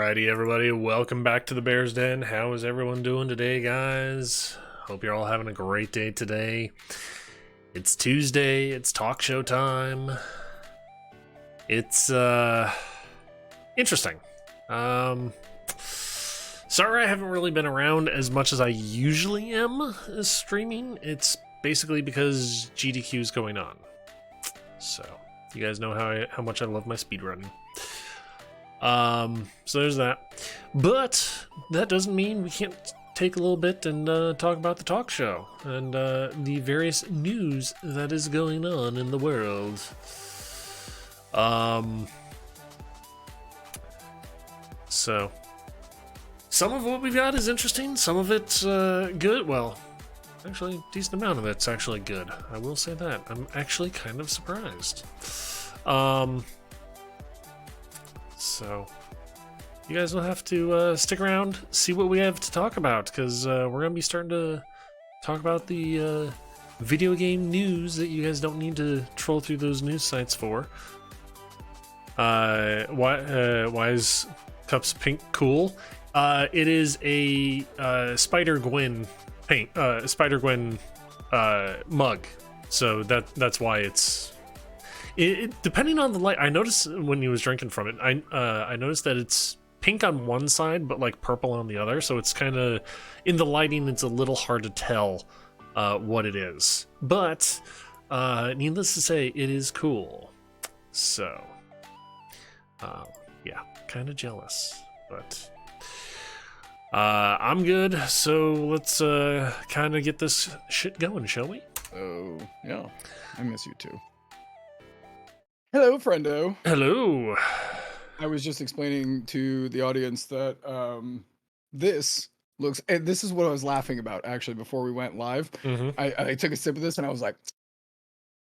Alrighty, everybody, welcome back to the Bears Den. How is everyone doing today, guys? Hope you're all having a great day today. It's Tuesday, it's talk show time. It's, interesting. Sorry I haven't really been around as much as I usually am streaming. It's basically because GDQ is going on. So, you guys know how much I love my speedrunning. So there's that. But that doesn't mean we can't take a little bit and talk about the talk show and the various news that is going on in the world. So some of what we've got is interesting, some of it's good. Well, actually, a decent amount of it's actually good. I will say that. I'm actually kind of surprised. So, you guys will have to stick around, see what we have to talk about, because we're going to be starting to talk about the video game news that you guys don't need to troll through those news sites for. Why is Cups Pink cool? It is a Spider-Gwen paint, Spider-Gwen mug, so that's why it's... It, depending on the light, I noticed when he was drinking from it, I noticed that it's pink on one side, but like purple on the other. So it's kind of, in the lighting, it's a little hard to tell what it is. But needless to say, it is cool. So, yeah, kind of jealous, but I'm good. So let's kind of get this shit going, shall we? Oh, yeah, I miss you too. Hello, friendo. Hello. I was just explaining to the audience that this looks, and this is what I was laughing about actually before we went live. Mm-hmm. I took a sip of this and I was like,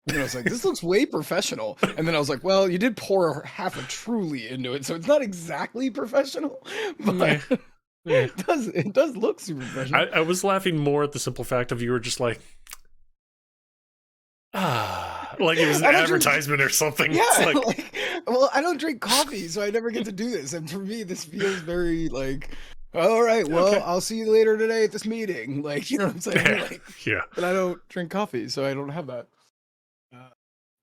this looks way professional. And then I was like, well, you did pour half a Truly into it, so it's not exactly professional, but yeah. it does look super professional. I was laughing more at the simple fact of you were just like, like it was an advertisement or something. Yeah, it's well, I don't drink coffee, so I never get to do this. And for me, this feels very like, all right, well, okay. I'll see you later today at this meeting. Like, you know what I'm saying? Yeah. Like, yeah. But I don't drink coffee, so I don't have that.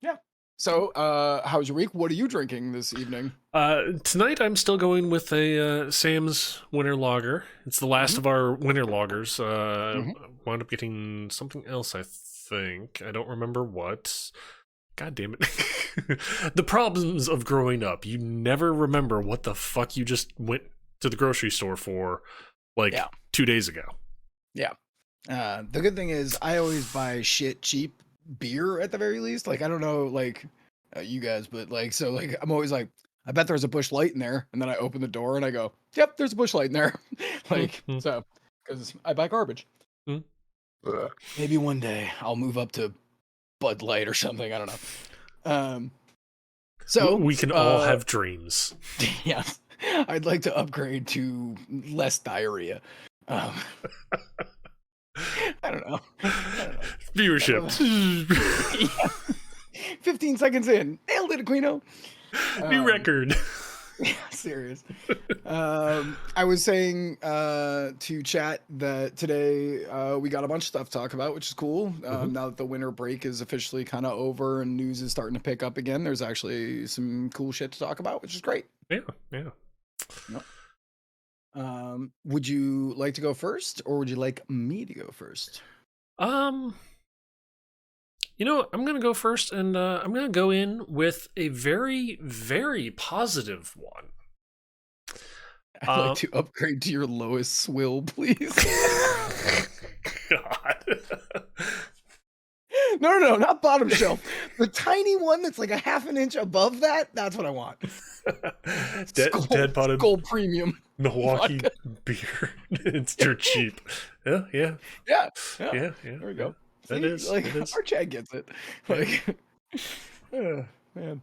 Yeah. So, how's your week? What are you drinking this evening? Tonight I'm still going with a Sam's Winter Lager. It's the last of our winter lagers. Wound up getting something else, I think. I don't remember what. God damn it. The problems of growing up. You never remember what the fuck you just went to the grocery store for 2 days ago. Yeah. The good thing is I always buy shit cheap beer at the very least. Like, I don't know, like, you guys, but like, so like, I'm always like, I bet there's a Busch Light in there. And then I open the door and I go, yep, there's a Busch Light in there. Like, so, because I buy garbage. Maybe one day I'll move up to Bud Light or something. I don't know. So we can all have dreams. Yeah, I'd like to upgrade to less diarrhea. I don't know. Viewership. 15 seconds in, nailed it, Aquino. New record. Yeah, serious. I was saying to chat that today we got a bunch of stuff to talk about, which is cool. Now that the winter break is officially kind of over and news is starting to pick up again, there's actually some cool shit to talk about, which is great. Yeah. Yep. Would you like to go first, or would you like me to go first? You know, I'm going to go first, and I'm going to go in with a very, very positive one. I'd like to upgrade to your lowest swill, please. God. No, not bottom shelf. The tiny one that's like a half an inch above that, that's what I want. Dead bottom. Gold premium. Milwaukee beer. It's dirt cheap. Yeah. There we go. That is. Like, our Chad gets it. Like, man.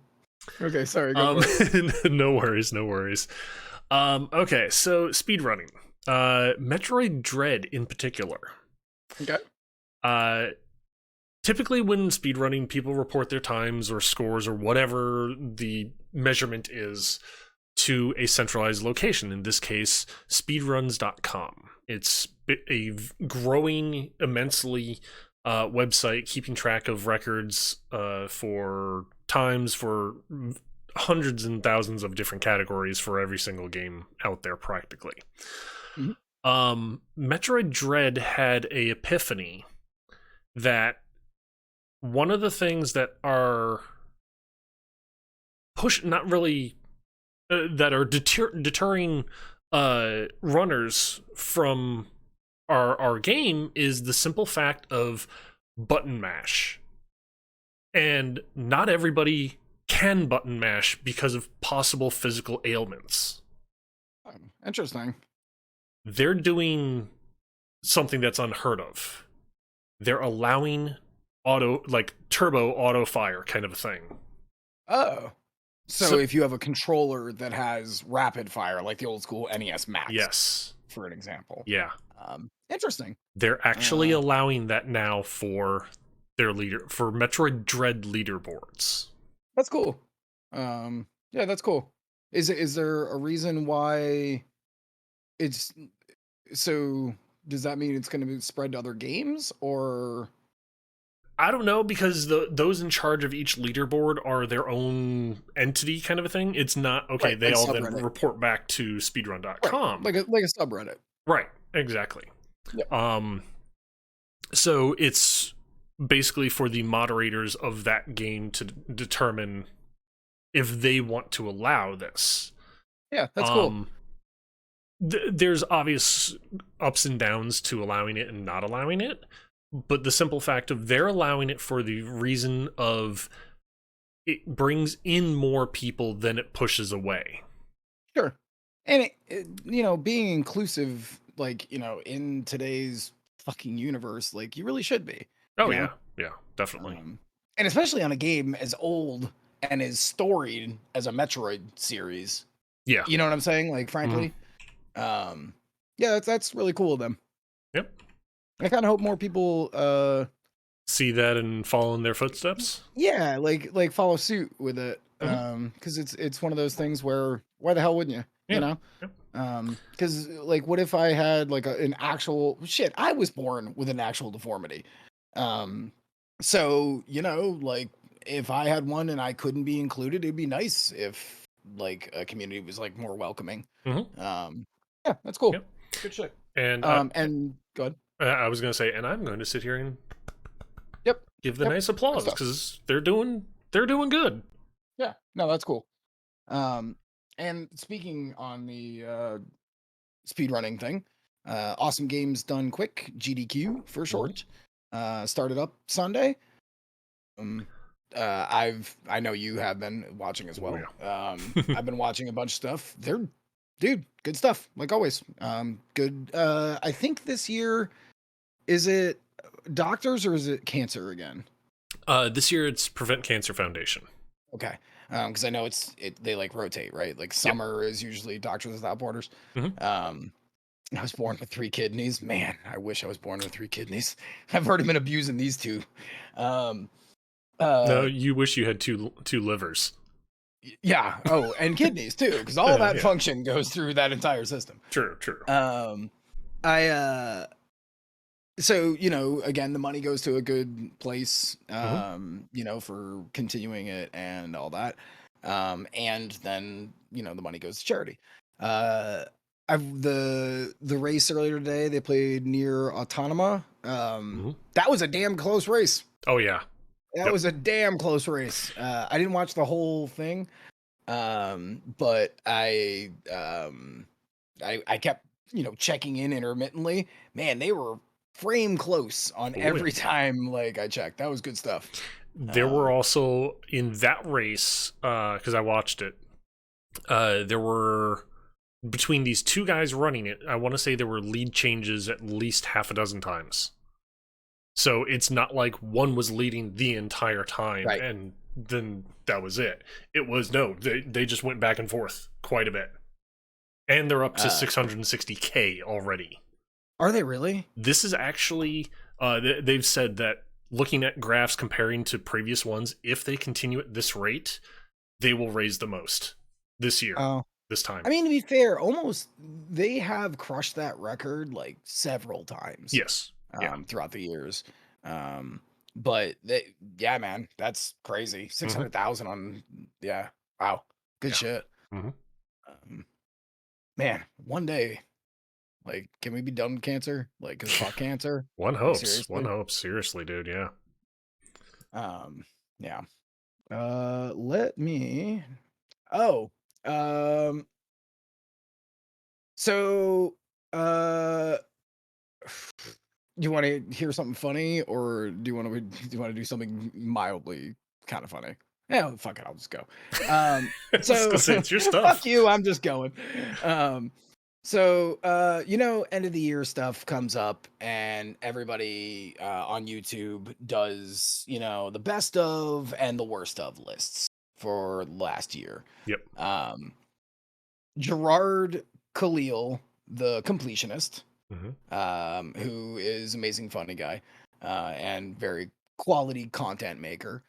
Okay, sorry. Go for it. No worries. Okay, so speedrunning. Metroid Dread in particular. Okay. Typically when speedrunning, people report their times or scores or whatever the measurement is to a centralized location, in this case, speedruns.com. It's a growing immensely website keeping track of records for times for hundreds and thousands of different categories for every single game out there practically. Mhm. Metroid Dread had a epiphany that one of the things that are not really that are deterring runners from our game is the simple fact of button mash. And not everybody can button mash because of possible physical ailments. Interesting. They're doing something that's unheard of. They're allowing turbo auto fire kind of a thing. Oh. So if you have a controller that has rapid fire, like the old school NES Max, yes, for an example. Yeah. Interesting. They're actually allowing that now for their for Metroid Dread leaderboards. That's cool. Yeah, that's cool. Is there a reason why it's so? Does that mean it's going to be spread to other games, or I don't know, because those in charge of each leaderboard are their own entity kind of a thing. It's not okay. Right, they like all subreddit. then report back to speedrun.com. Right, like a subreddit. Right. Exactly. Yep. So it's basically for the moderators of that game to determine if they want to allow this. Yeah, that's cool. There's obvious ups and downs to allowing it and not allowing it, but the simple fact of they're allowing it for the reason of it brings in more people than it pushes away. Sure. And being inclusive, like, in today's fucking universe, like, you really should be. Oh yeah, definitely. And especially on a game as old and as storied as a Metroid series. Yeah. You know what I'm saying? Like, frankly. Yeah, that's really cool of them. Yep. I kind of hope more people see that and follow in their footsteps. Yeah, like follow suit with it. Because it's one of those things where why the hell wouldn't you? You know? Because like, what if I had like an actual shit? I was born with an actual deformity. So like if I had one and I couldn't be included, it'd be nice if like a community was like more welcoming. Yeah, that's cool. Yep. Good shit. And go ahead. I was gonna say, and I'm going to sit here and give the nice applause because they're doing good. Yeah, no, that's cool. And speaking on the speedrunning thing, Awesome Games Done Quick, GDQ for short, started up Sunday. I know you have been watching as well. I've been watching a bunch of stuff. Good stuff, like always. Good. I think this year, is it doctors or is it cancer again? This year it's Prevent Cancer Foundation. Okay. Because I know they like rotate, right? Like summer is usually Doctors Without Borders. I was born with 3 kidneys. Man, I wish I was born with 3 kidneys. I've already been abusing these 2. No, you wish you had two livers. Yeah. Oh, and kidneys too, because all that function goes through that entire system. True. So, again, the money goes to a good place, for continuing it and all that. And then, the money goes to charity. The race earlier today, they played near Autonoma. That was a damn close race. Oh yeah. That was a damn close race. I didn't watch the whole thing. But I kept, checking in intermittently. Man, they were frame close on every time like I checked. That was good stuff. There were also in that race, because I watched it, there were, between these 2 guys running it, I want to say there were lead changes at least half a dozen times. So it's not like one was leading the entire time and then that was it. It was they just went back and forth quite a bit. And they're up to 660K already. Are they really? This is actually, they've said that looking at graphs comparing to previous ones, if they continue at this rate, they will raise the most this year. Oh, this time. I mean, to be fair, almost they have crushed that record like several times. Yes. Yeah. Throughout the years. But yeah, man, that's crazy. 600,000 on, yeah. Wow. Good Yeah. shit. Mm-hmm. Man, one day, like, can we be done with cancer? Like, cause fuck cancer. One Like, hopes. seriously. Seriously, dude. Yeah. Yeah. Let me. Oh. Um. So. Uh. Do you want to hear something funny, or do you want to do something mildly kind of funny? Yeah, fuck it, I'll just go. I was So gonna say it's your fuck stuff. you, I'm just going. End of the year stuff comes up, and everybody on YouTube does, the best of and the worst of lists for last year. Yep. Gerard Khalil, the completionist, Mm-hmm. who is amazing, funny guy, and very quality content maker.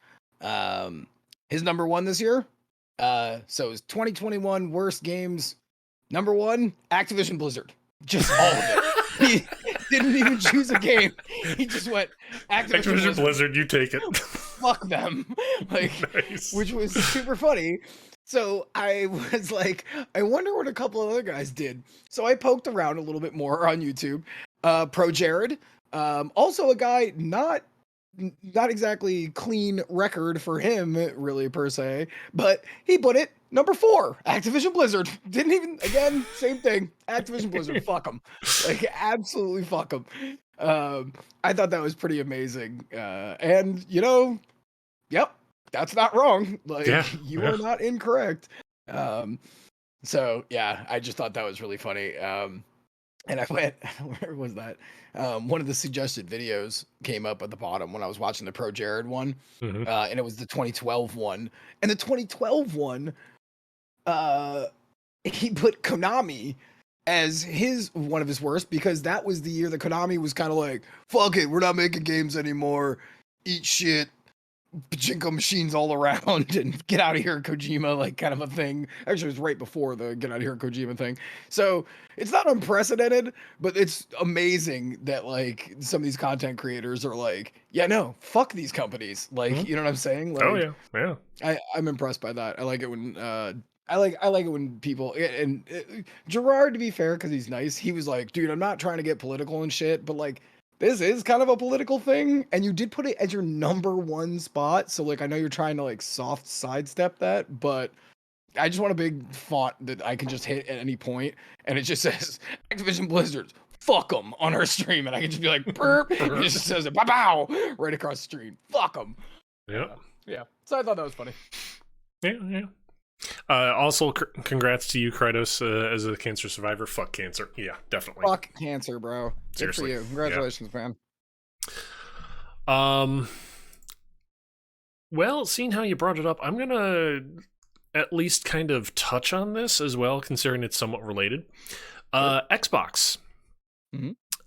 His number one this year. So his 2021 worst games. Number one, Activision Blizzard. Just all of it. He didn't even choose a game. He just went Activision Blizzard, you take it. Fuck them. Like, Nice. Which was super funny. So I was like, I wonder what a couple of other guys did. So I poked around a little bit more on YouTube. Pro Jared, also a guy not exactly clean record for him, really, per se, but he put it number 4, Activision Blizzard. Didn't even, again, same thing. Activision Blizzard, fuck them. Like, absolutely fuck them. I thought that was pretty amazing. And, yep, that's not wrong. Like, you are not incorrect. So, yeah, I just thought that was really funny. And I went, where was that? One of the suggested videos came up at the bottom when I was watching the Pro Jared one, and it was the 2012 one. And the 2012 one, he put Konami as one of his worst, because that was the year that Konami was kind of like, fuck it, we're not making games anymore. Eat shit. Pachinko machines all around and get out of here, Kojima, like, kind of a thing. Actually, it was right before the get out of here, Kojima thing. So it's not unprecedented, but it's amazing that, like, some of these content creators are like, yeah, no, fuck these companies. Like, you know what I'm saying? Like, oh yeah. I'm impressed by that. I like it when I like it when people, and Gerard, to be fair, because he's nice, he was like, dude, I'm not trying to get political and shit, but like, this is kind of a political thing, and you did put it as your number 1 spot. So, like, I know you're trying to, like, soft sidestep that, but I just want a big font that I can just hit at any point, and it just says Activision Blizzard, fuck them, on our stream, and I can just be like, burp, and it just says it, pow, right across the stream, fuck them. Yeah. So I thought that was funny. Yeah. Also, congrats to you, Kratos, as a cancer survivor. Fuck cancer. Yeah, definitely. Fuck cancer, bro. Seriously. Good for you. Congratulations, man. Well, seeing how you brought it up, I'm gonna at least kind of touch on this as well, considering it's somewhat related. Xbox.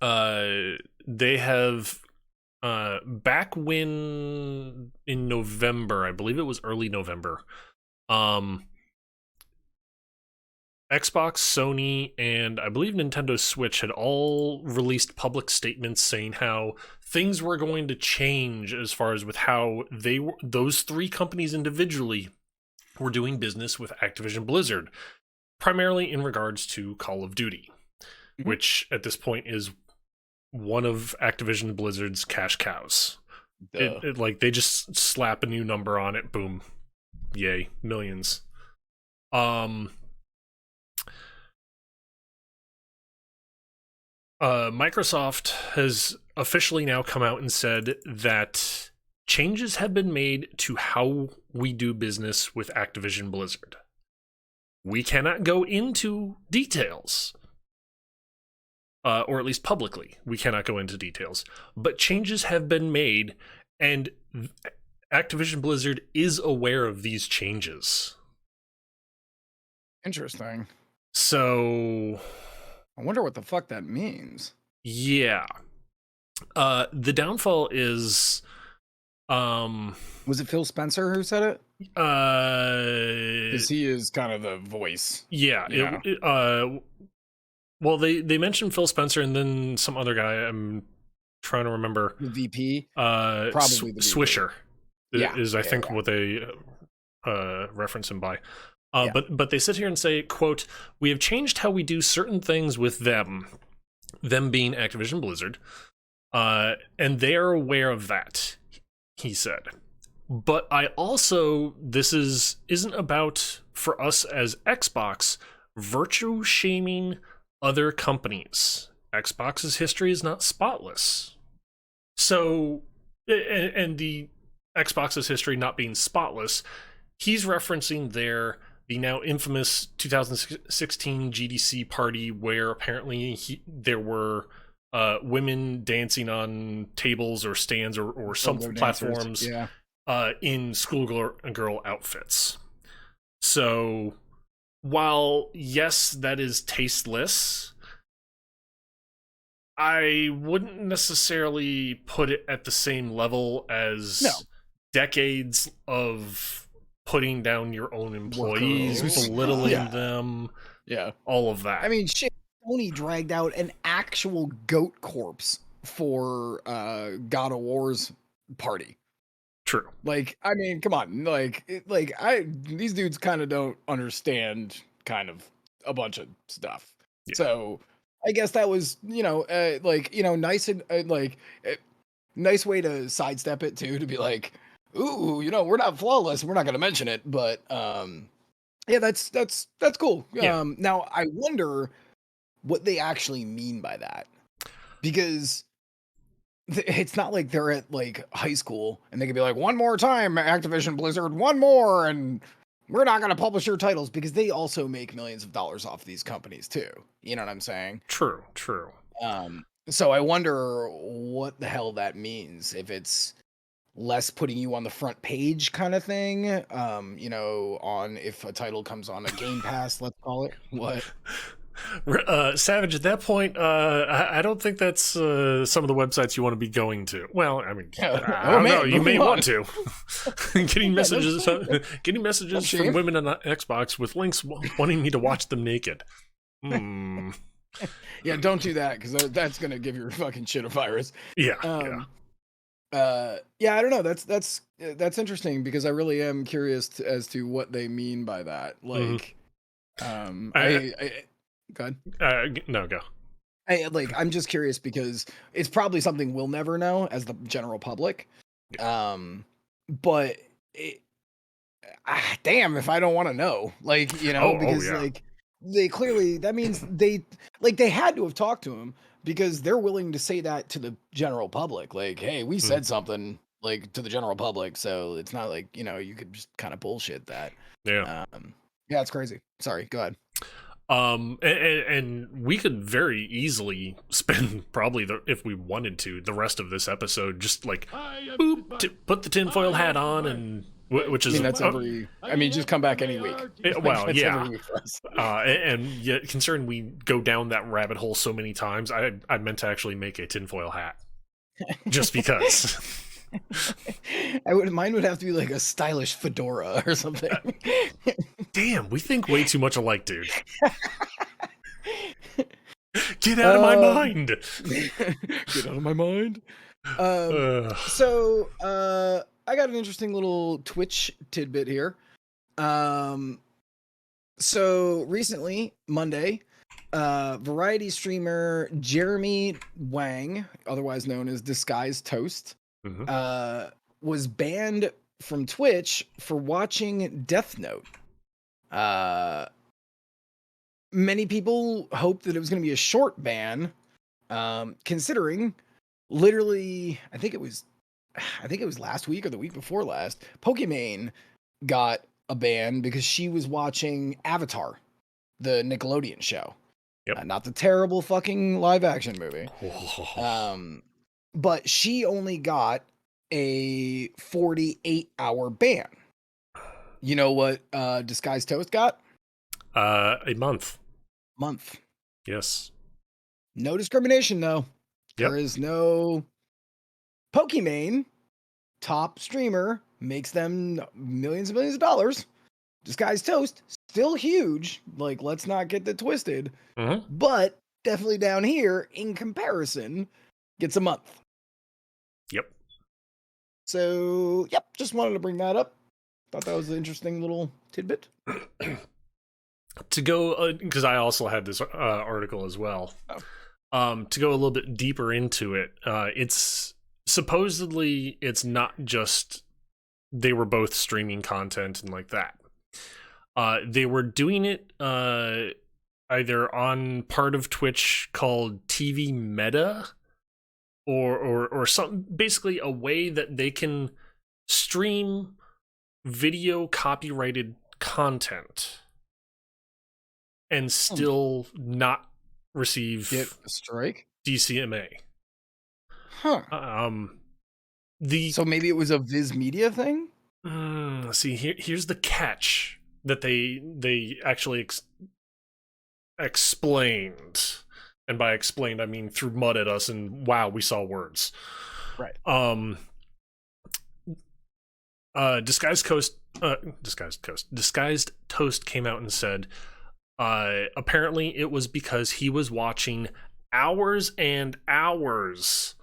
They have back when in November, I believe it was early November. Xbox, Sony, and I believe Nintendo Switch had all released public statements saying how things were going to change as far as with how those 3 companies individually were doing business with Activision Blizzard, primarily in regards to Call of Duty, which at this point is one of Activision Blizzard's cash cows. It like, they just slap a new number on it, boom, yay, millions. Microsoft has officially now come out and said that changes have been made to how we do business with Activision Blizzard. We cannot go into details, or at least publicly, we cannot go into details, but changes have been made, and Activision Blizzard is aware of these changes. Interesting. So I wonder what the fuck that means. Yeah. The downfall is was it Phil Spencer who said it? Because he is kind of the voice. Yeah. You know, Well, they mentioned Phil Spencer and then some other guy. I'm trying to remember. the VP, probably the VP. Swisher Yeah, is, I yeah, think, what they reference him by. yeah. But they sit here and say, quote, "We have changed how we do certain things with them being Activision Blizzard, and they are aware of that," he said. But I also, this isn't about, for us as Xbox, virtue shaming other companies. Xbox's history is not spotless. So, and the Xbox's history not being spotless, he's referencing there the now infamous 2016 GDC party where apparently there were women dancing on tables or stands or some platforms, yeah. in schoolgirl outfits. So while yes, that is tasteless, I wouldn't necessarily put it at the same level as decades of putting down your own employees, Workers. belittling them, all of that. I mean, shit, Sony dragged out an actual goat corpse for God of War's party. True. Like, I mean, come on. These dudes kind of don't understand kind of a bunch of stuff. Yeah. So I guess that was, nice and nice way to sidestep it too, to be like, ooh, we're not flawless. We're not going to mention it, but yeah, that's cool. Yeah. Now I wonder what they actually mean by that, because it's not like they're at like high school and they could be like, one more time, Activision Blizzard, one more, and we're not going to publish your titles, because they also make millions of dollars off these companies too. You know what I'm saying? True. So I wonder what the hell that means. If it's less putting you on the front page kind of thing, on if a title comes on a Game Pass, let's call it. What? Savage, at that point, I don't think that's some of the websites you want to be going to. Well, I mean, I don't know. You may want to. Getting messages from women on Xbox with links wanting me to watch them naked. Yeah, don't do that, because that's gonna give your fucking shit a virus. Yeah. I don't know. That's interesting, because I really am curious as to what they mean by that. Like, go ahead. No, go. I'm just curious, because it's probably something we'll never know as the general public. But damn if I don't want to know. Because like they clearly, that means they had to have talked to him, because they're willing to say that to the general public. Like, hey, we said something like to the general public, so it's not like, you could just kind of bullshit that. Yeah. Yeah, it's crazy. Sorry, go ahead. And we could very easily spend probably if we wanted to, the rest of this episode just like put the tinfoil hat on, and which is that's just come back any week. Well, yeah. And yet, considering we go down that rabbit hole so many times, I meant to actually make a tinfoil hat just because. Mine would have to be like a stylish fedora or something. Damn, we think way too much alike, dude. Get out of my mind. Get out of my mind. So I got an interesting little Twitch tidbit here. So recently, Monday, variety streamer Jeremy Wang, otherwise known as Disguised Toast, was banned from Twitch for watching Death Note. Many people hoped that it was going to be a short ban, considering literally, I think it was last week or the week before last, Pokimane got a ban because she was watching Avatar, the Nickelodeon show. Yep. Not the terrible fucking live action movie. But she only got a 48-hour ban. You know what Disguised Toast got? A month. Yes. No No discrimination, though. Yep. There is no... Pokimane, top streamer, makes them millions and millions of dollars. Disguised Toast, still huge. Like, let's not get that twisted. Mm-hmm. But definitely down here, in comparison, gets a month. Yep. So, yep, just wanted to bring that up. Thought that was an interesting little tidbit. To go, because I also had this article as well. To go a little bit deeper into it, it's supposedly it's not just they were both streaming content and like that. They were doing it either on part of Twitch called TV Meta, or something, basically a way that they can stream video copyrighted content and still not receive Get a strike? DCMA. Huh. So maybe it was a Viz Media thing? See, here's the catch that they actually explained. And by explained, I mean threw mud at us and wow, we saw words. Right. Disguised Toast came out and said apparently it was because he was watching hours and hours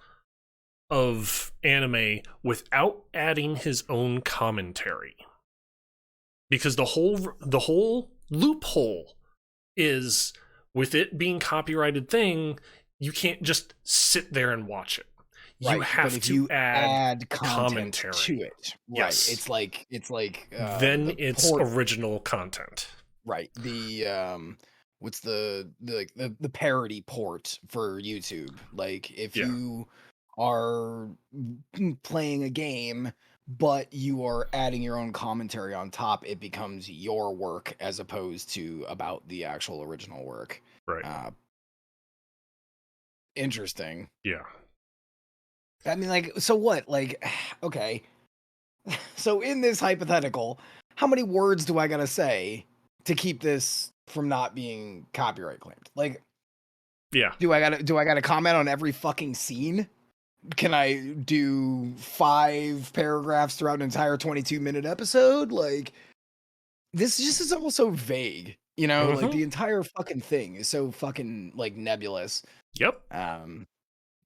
of anime without adding his own commentary. Because the whole loophole is, with it being copyrighted thing, you can't just sit there and watch it. You have to add commentary to it. Right. Yes. It's like then it's original content. Right. The what's the parody port for YouTube? Like if you are playing a game but you are adding your own commentary on top, it becomes your work as opposed to about the actual original work. Right. Interesting. Yeah. I mean, like, so what? Like, okay. So in this hypothetical, how many words do I gotta say to keep this from not being copyright claimed? Like, yeah. Do I gotta comment on every fucking scene? Can I do 5 paragraphs throughout an entire 22-minute episode? Like, this just is all so vague, you know? Mm-hmm. Like, the entire fucking thing is so fucking, like, nebulous. Yep.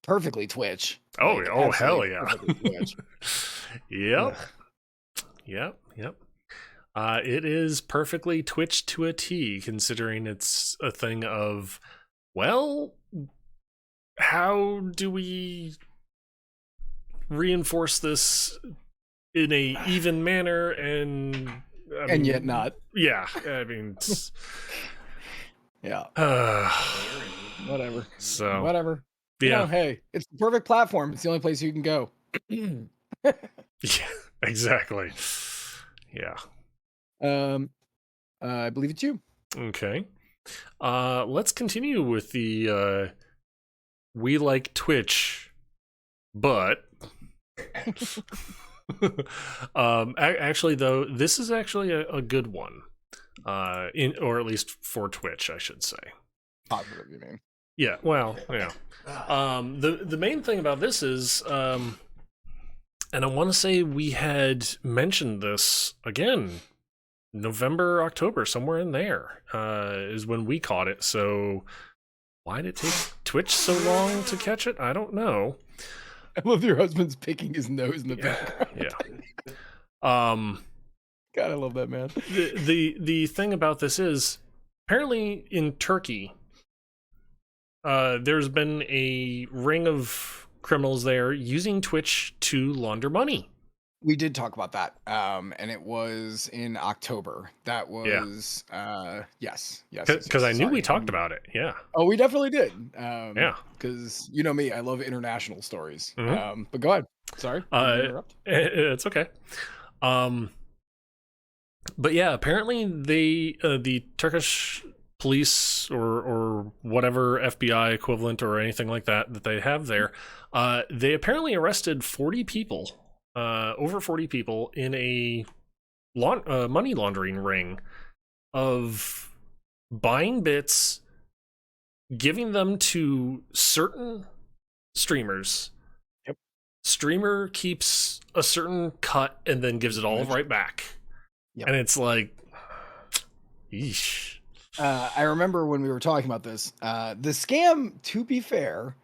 Perfectly Twitch. Oh, like, oh hell yeah. Twitch. Yep. Yep. It is perfectly Twitch to a T, considering it's a thing of, well, how do we reinforce this in a even manner and yet not. Yeah, I mean, yeah. Whatever. So whatever. Yeah. You know, hey, it's the perfect platform. It's the only place you can go. Yeah, exactly. Yeah. I believe it's you. Okay. Let's continue with the we like Twitch, but actually though, this is actually a good one. Or at least for Twitch, I should say. Positive, you mean? Yeah, well, yeah. The main thing about this is, and I want to say we had mentioned this again, November, October, somewhere in there, is when we caught it. So why did it take Twitch so long to catch it? I don't know. I love your husband's picking his nose in the background. Yeah. God, I love that, man. The thing about this is, apparently in Turkey, there's been a ring of criminals there using Twitch to launder money. We did talk about that, and it was in October. That was, yes. Because I knew we talked about it, yeah. Oh, we definitely did. Yeah. Because, you know me, I love international stories. Mm-hmm. But go ahead. Sorry. Interrupt. It's okay. But yeah, apparently the Turkish police or whatever FBI equivalent or anything like that they have there, they apparently arrested 40 people, over 40 people in a money laundering ring of buying bits, giving them to certain streamers, streamer keeps a certain cut and then gives it all right back. Yep. And it's like, yeesh. I remember when we were talking about this, the scam, to be fair,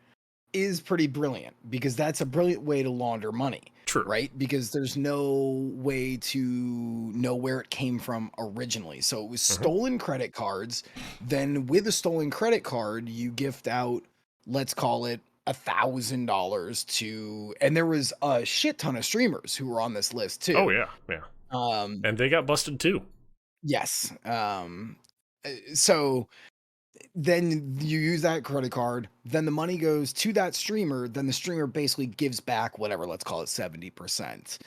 is pretty brilliant because that's a brilliant way to launder money. True. Right? Because there's no way to know where it came from originally. So it was stolen credit cards. Then with a stolen credit card, you gift out, let's call it $1,000 to, and there was a shit ton of streamers who were on this list too. Oh yeah. Yeah. And they got busted too. Yes. So then you use that credit card, then the money goes to that streamer, then the streamer basically gives back whatever, let's call it 70%,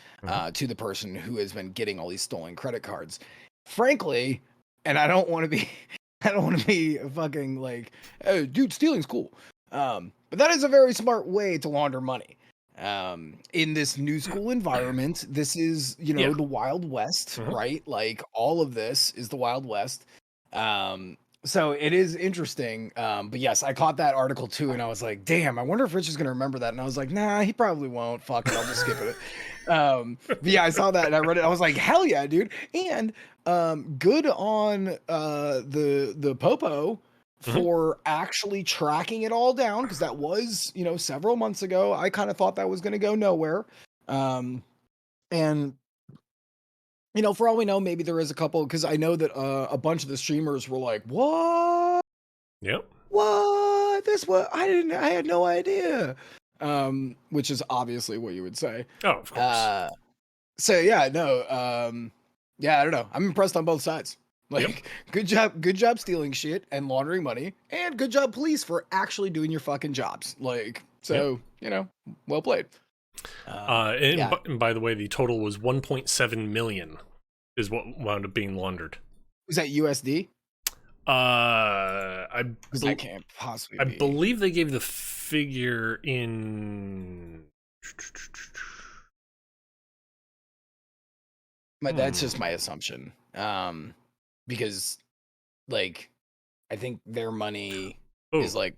to the person who has been getting all these stolen credit cards. Frankly, and I don't want to be fucking like, oh, dude, stealing's cool. But that is a very smart way to launder money. In this new school environment, this is, the Wild West, right? Like all of this is the Wild West. So it is interesting. But yes, I caught that article too, and I was like, damn, I wonder if Rich is gonna remember that. And I was like, nah, he probably won't. Fuck it, I'll just skip it. But yeah, I saw that and I read it. I was like, hell yeah, dude. And good on the Popo for actually tracking it all down, because that was, several months ago. I kind of thought that was gonna go nowhere. And for all we know, maybe there is a couple, because I know that a bunch of the streamers were like, what? Yep. What? I had no idea. Which is obviously what you would say. Oh, of course. So yeah, no. Yeah, I don't know. I'm impressed on both sides. Like, good job stealing shit and laundering money, and good job police for actually doing your fucking jobs. Like, so, well played. And by the way, the total was 1.7 million is what wound up being laundered. Was that USD? I can't possibly I believe they gave the figure in. That's just my assumption. Because, like, I think their money is like.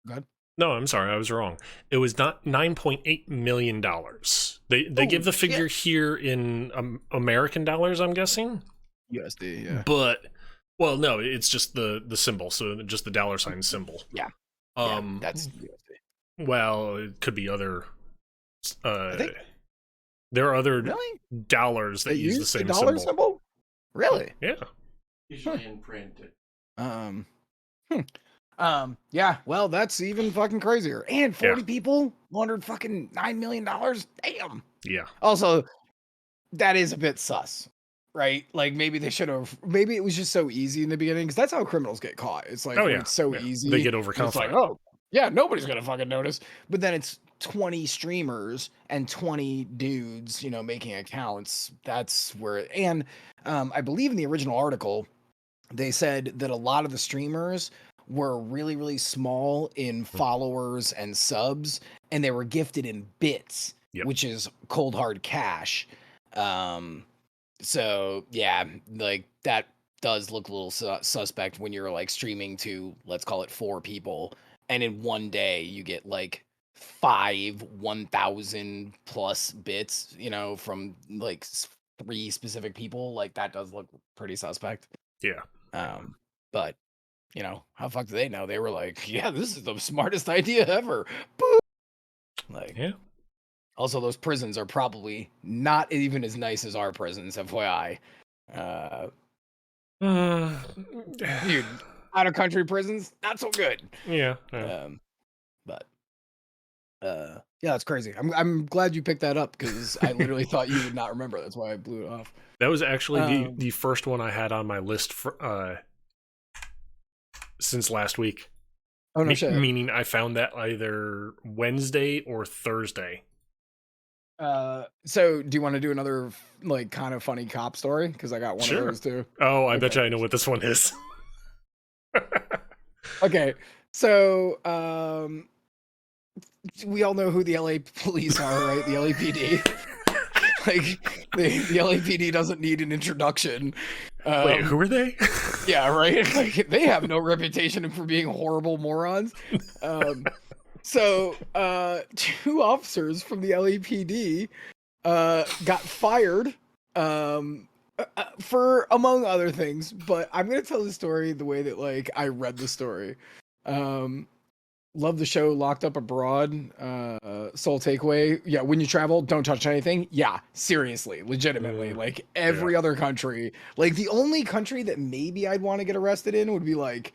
Good. No, I'm sorry, I was wrong. It was not $9.8 million. They give the figure here in American dollars, I'm guessing. USD, yeah. But, well, no, it's just the symbol, so just the dollar sign symbol. Yeah. That's USD. Well, it could be other. There are other dollars that use the same dollar symbol. Really? Yeah. Usually in print. Yeah, well, that's even fucking crazier. And 40 people laundered fucking $9 million. Damn. Yeah. Also, that is a bit sus, right? Like, maybe it was just so easy in the beginning, because that's how criminals get caught. It's like, it's so easy. They get overconfident. It's like, oh, yeah, nobody's gonna fucking notice. But then it's 20 streamers and 20 dudes, making accounts. That's where, and I believe in the original article, they said that a lot of the streamers were really, really small in followers and subs, and they were gifted in bits, which is cold hard cash. So yeah, like that does look a little suspect when you're like streaming to, let's call it 4 people, and in one day you get like 1,000 plus bits, from like 3 specific people. Like, that does look pretty suspect. Yeah. But how fuck do they know? They were like, yeah, this is the smartest idea ever. Boop. Like, also, those prisons are probably not even as nice as our prisons, FYI. Dude, out of country prisons, not so good. Yeah. But yeah, that's crazy. I'm glad you picked that up, because I literally thought you would not remember. That's why I blew it off. That was actually the first one I had on my list for, since last week. Oh, no shit. Meaning I found that either Wednesday or Thursday. So do you want to do another like kind of funny cop story? Because I got one of those too. Oh, I bet you I know what this one is. Okay, so we all know who the LA police are, right? The LAPD. Like, the LAPD doesn't need an introduction. Wait, who are they? Yeah, right. Like, they have no reputation for being horrible morons. So, two officers from the LAPD got fired for, among other things, but I'm gonna tell the story the way that like I read the story. Um, love the show Locked Up Abroad. Soul Takeaway. Yeah, when you travel, don't touch anything. Yeah, seriously, legitimately. Like every other country, like the only country that maybe I'd want to get arrested in would be like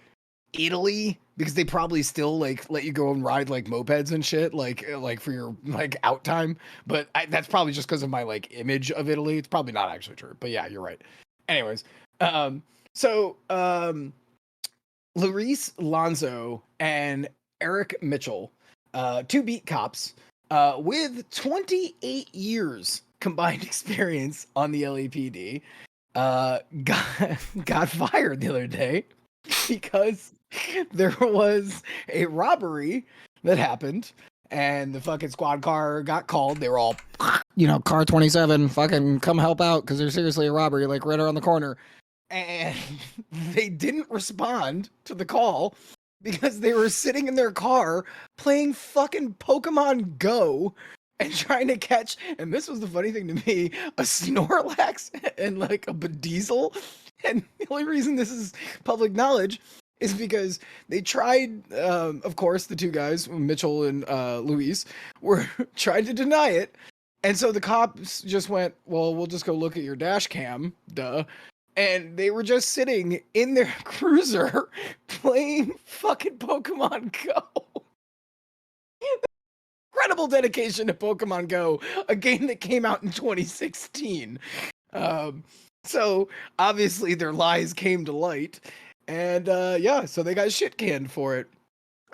Italy, because they probably still like let you go and ride like mopeds and shit, like for your like out time. But that's probably just because of my like image of Italy. It's probably not actually true, but yeah, you're right. Anyways, um, so Luis Lonzo and Eric Mitchell, two beat cops, with 28 years combined experience on the LAPD, got fired the other day because there was a robbery that happened and the fucking squad car got called. They were all, car 27, fucking come help out because there's seriously a robbery like right around the corner. And they didn't respond to the call because they were sitting in their car playing fucking Pokemon Go and trying to catch, and this was the funny thing to me, a Snorlax and like a Bedeasel. And the only reason this is public knowledge is because they tried, of course, the two guys, Mitchell and Luis, were trying to deny it. And so the cops just went, well, we'll just go look at your dash cam, duh. And they were just sitting in their cruiser playing fucking Pokemon Go. Incredible dedication to Pokemon Go, a game that came out in 2016. So obviously their lies came to light, and yeah, so they got shit canned for it.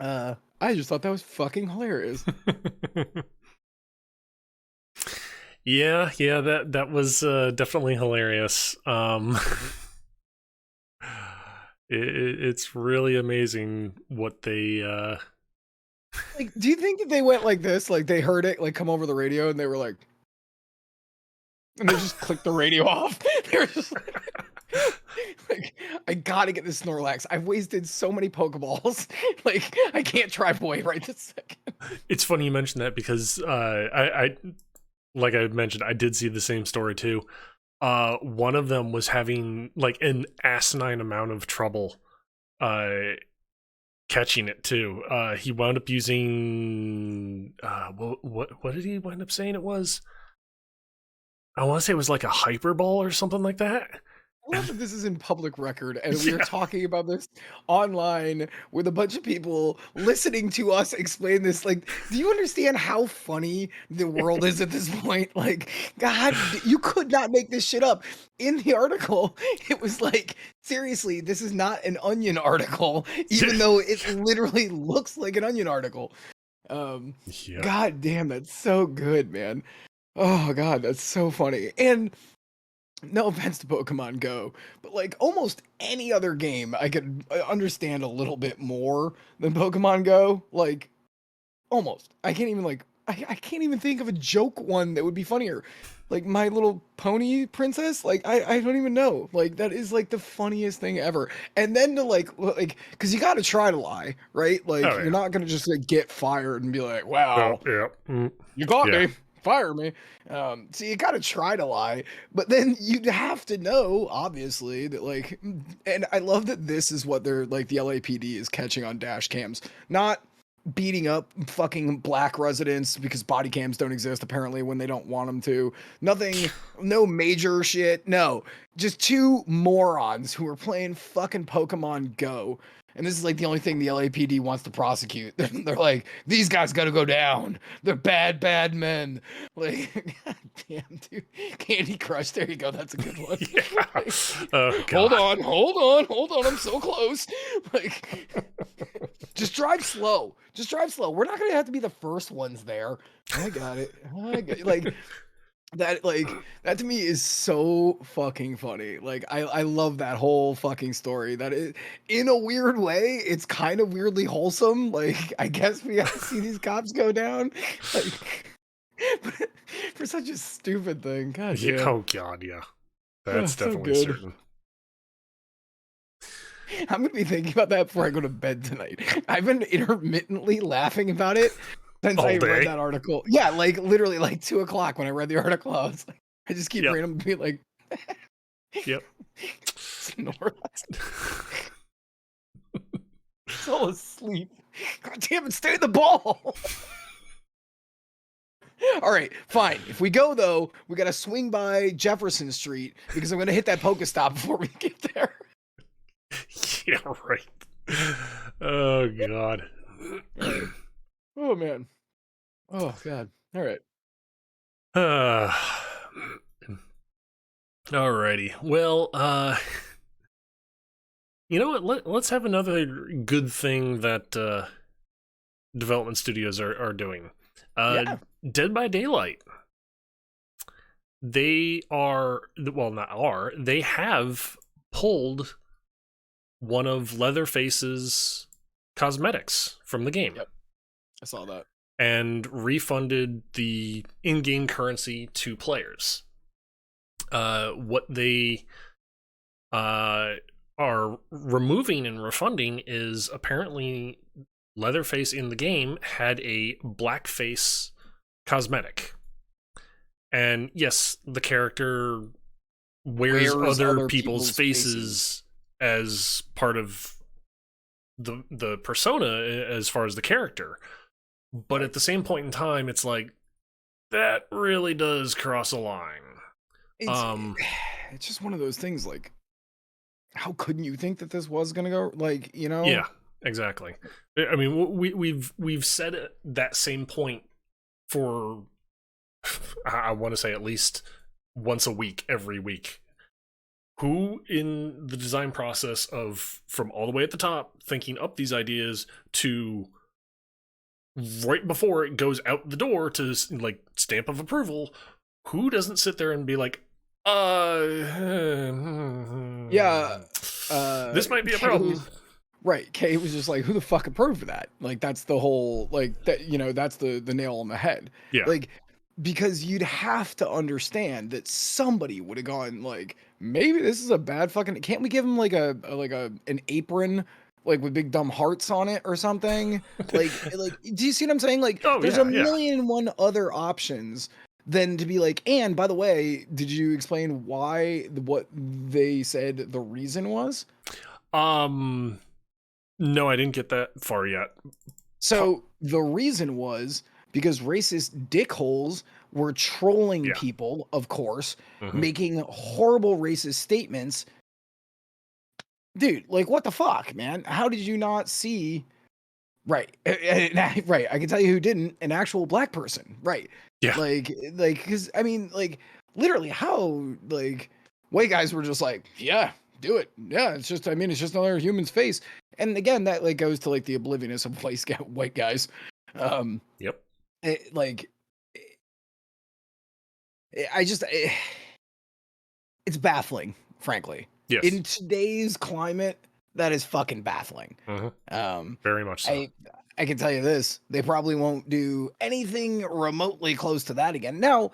I just thought that was fucking hilarious. Yeah, that was definitely hilarious. It's really amazing what they Like, do you think that they went like this? Like they heard it like come over the radio and they were like, and they just clicked the radio off. They were just like, I gotta get this Snorlax. I've wasted so many Pokeballs. Like, I can't try boy right this second. It's funny you mentioned that because I like I mentioned, I did see the same story too. One of them was having like an asinine amount of trouble catching it too. He wound up using what did he wind up saying it was? I want to say it was like a hyper ball or something like that. I love that this is in public record and we are talking about this online with a bunch of people listening to us explain this. Like, do you understand how funny the world is at this point? Like, God, you could not make this shit up. In the article, it was like, seriously, this is not an Onion article, even though it literally looks like an Onion article. God damn, that's so good, man. Oh, God, that's so funny. And no offense to Pokemon Go, but like almost any other game, I could understand a little bit more than Pokemon Go. Like almost, I can't even like I can't even think of a joke one that would be funnier. Like My Little Pony Princess, like I don't even know. Like that is like the funniest thing ever. And then to like because you got to try to lie, right? Like you're not gonna just like get fired and be like, wow, you got me. Fire me. So you gotta try to lie, but then you'd have to know, obviously, that like, and I love that this is what they're like, the LAPD is catching on dash cams, not beating up fucking black residents because body cams don't exist apparently when they don't want them to. Nothing, no major shit. No, just two morons who are playing fucking Pokemon Go. And this is like the only thing the LAPD wants to prosecute. They're like, these guys got to go down. They're bad, bad men. Like, God damn, dude. Candy Crush. There you go. That's a good one. Like, hold on. I'm so close. Like, just drive slow. We're not gonna have to be the first ones there. I got it. Like that to me is so fucking funny. Like I love that whole fucking story. That is, in a weird way, it's kind of weirdly wholesome. Like I guess we have to see these cops go down. Like for such a stupid thing. God, yeah. Oh god, yeah. That's so definitely good. certain. I'm gonna be thinking about that before I go to bed tonight. I've been intermittently laughing about it since All I day. read that article. Yeah, like literally like 2 o'clock when I read the article. I was like, I just keep Yep. reading them and be like, Yep. Snorlax. So asleep. God damn it, stay in the ball. All right, fine. If we go though, we gotta swing by Jefferson Street because I'm gonna hit that Pokestop before we get there. Yeah, right. Oh god. Right. Oh man. Oh god. All right. Alrighty. Well, you know what? Let's have another good thing that development studios are doing. Yeah. Dead by Daylight. They are, well, not are, they have pulled one of Leatherface's cosmetics from the game. Yep. I saw that. And refunded the in-game currency to players. What they are removing and refunding is apparently Leatherface in the game had a blackface cosmetic. And yes, the character wears other people's faces as part of the persona as far as the character. But at the same point in time, it's like, that really does cross a line. It's just one of those things, like, how couldn't you think that this was gonna go, like, you know? Yeah, exactly. I mean, we've said that same point for, I want to say, at least once a week, every week. Who in the design process of from all the way at the top thinking up these ideas to right before it goes out the door to like stamp of approval, who doesn't sit there and be like, Yeah, this might be a problem. Right, Kay was just like, who the fuck approved that? Like, that's the whole, like, that, you know, that's the nail on the head. Yeah. Like, because you'd have to understand that somebody would have gone like, maybe this is a bad fucking, can't we give him like an apron like with big dumb hearts on it or something? like do you see what I'm saying? Like, there's a million and one other options than to be like, and by the way, did you explain why, what they said the reason was? No, I didn't get that far yet. So the reason was because racist dickholes were trolling people, of course, making horrible racist statements. Dude, like, what the fuck, man? How did you not see? Right, right. I can tell you who didn't. An actual black person. Right. Yeah. Like, because I mean, like, literally, how like white guys were just like, yeah, do it. Yeah, it's just, I mean, it's just another human's face. And again, that like goes to like the obliviousness of white guys. Yep. It's baffling, frankly. Yes. In today's climate, that is fucking baffling. Very much so. I can tell you this: they probably won't do anything remotely close to that again. Now,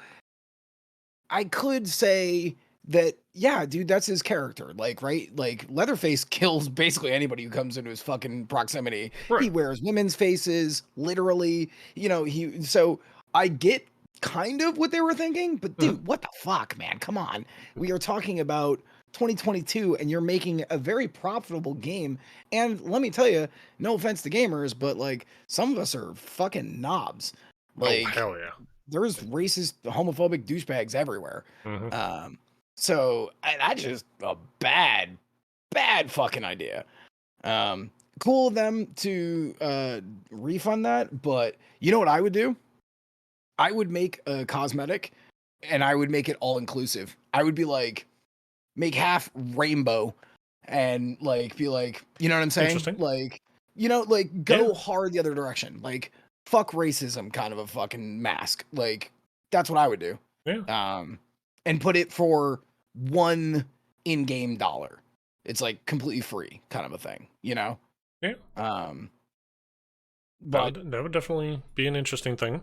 I could say that, yeah, dude, that's his character. Like, right? Like, Leatherface kills basically anybody who comes into his fucking proximity. Right. He wears women's faces, literally. You know, so I get kind of what they were thinking, but dude, what the fuck, man? Come on. We are talking about 2022 and you're making a very profitable game. And let me tell you, no offense to gamers, but like, some of us are fucking knobs. Like, oh, hell yeah. There's racist, homophobic douchebags everywhere. So that's just a bad fucking idea. Cool of them to refund that, but you know what I would do? I would make a cosmetic and I would make it all inclusive. I would be like, make half rainbow and like be like, you know what I'm saying? Like, you know, like go hard the other direction. Like, fuck racism kind of a fucking mask. Like, that's what I would do. Yeah. And put it for $1 in-game dollar. It's like completely free kind of a thing, you know? Yeah. But that would definitely be an interesting thing.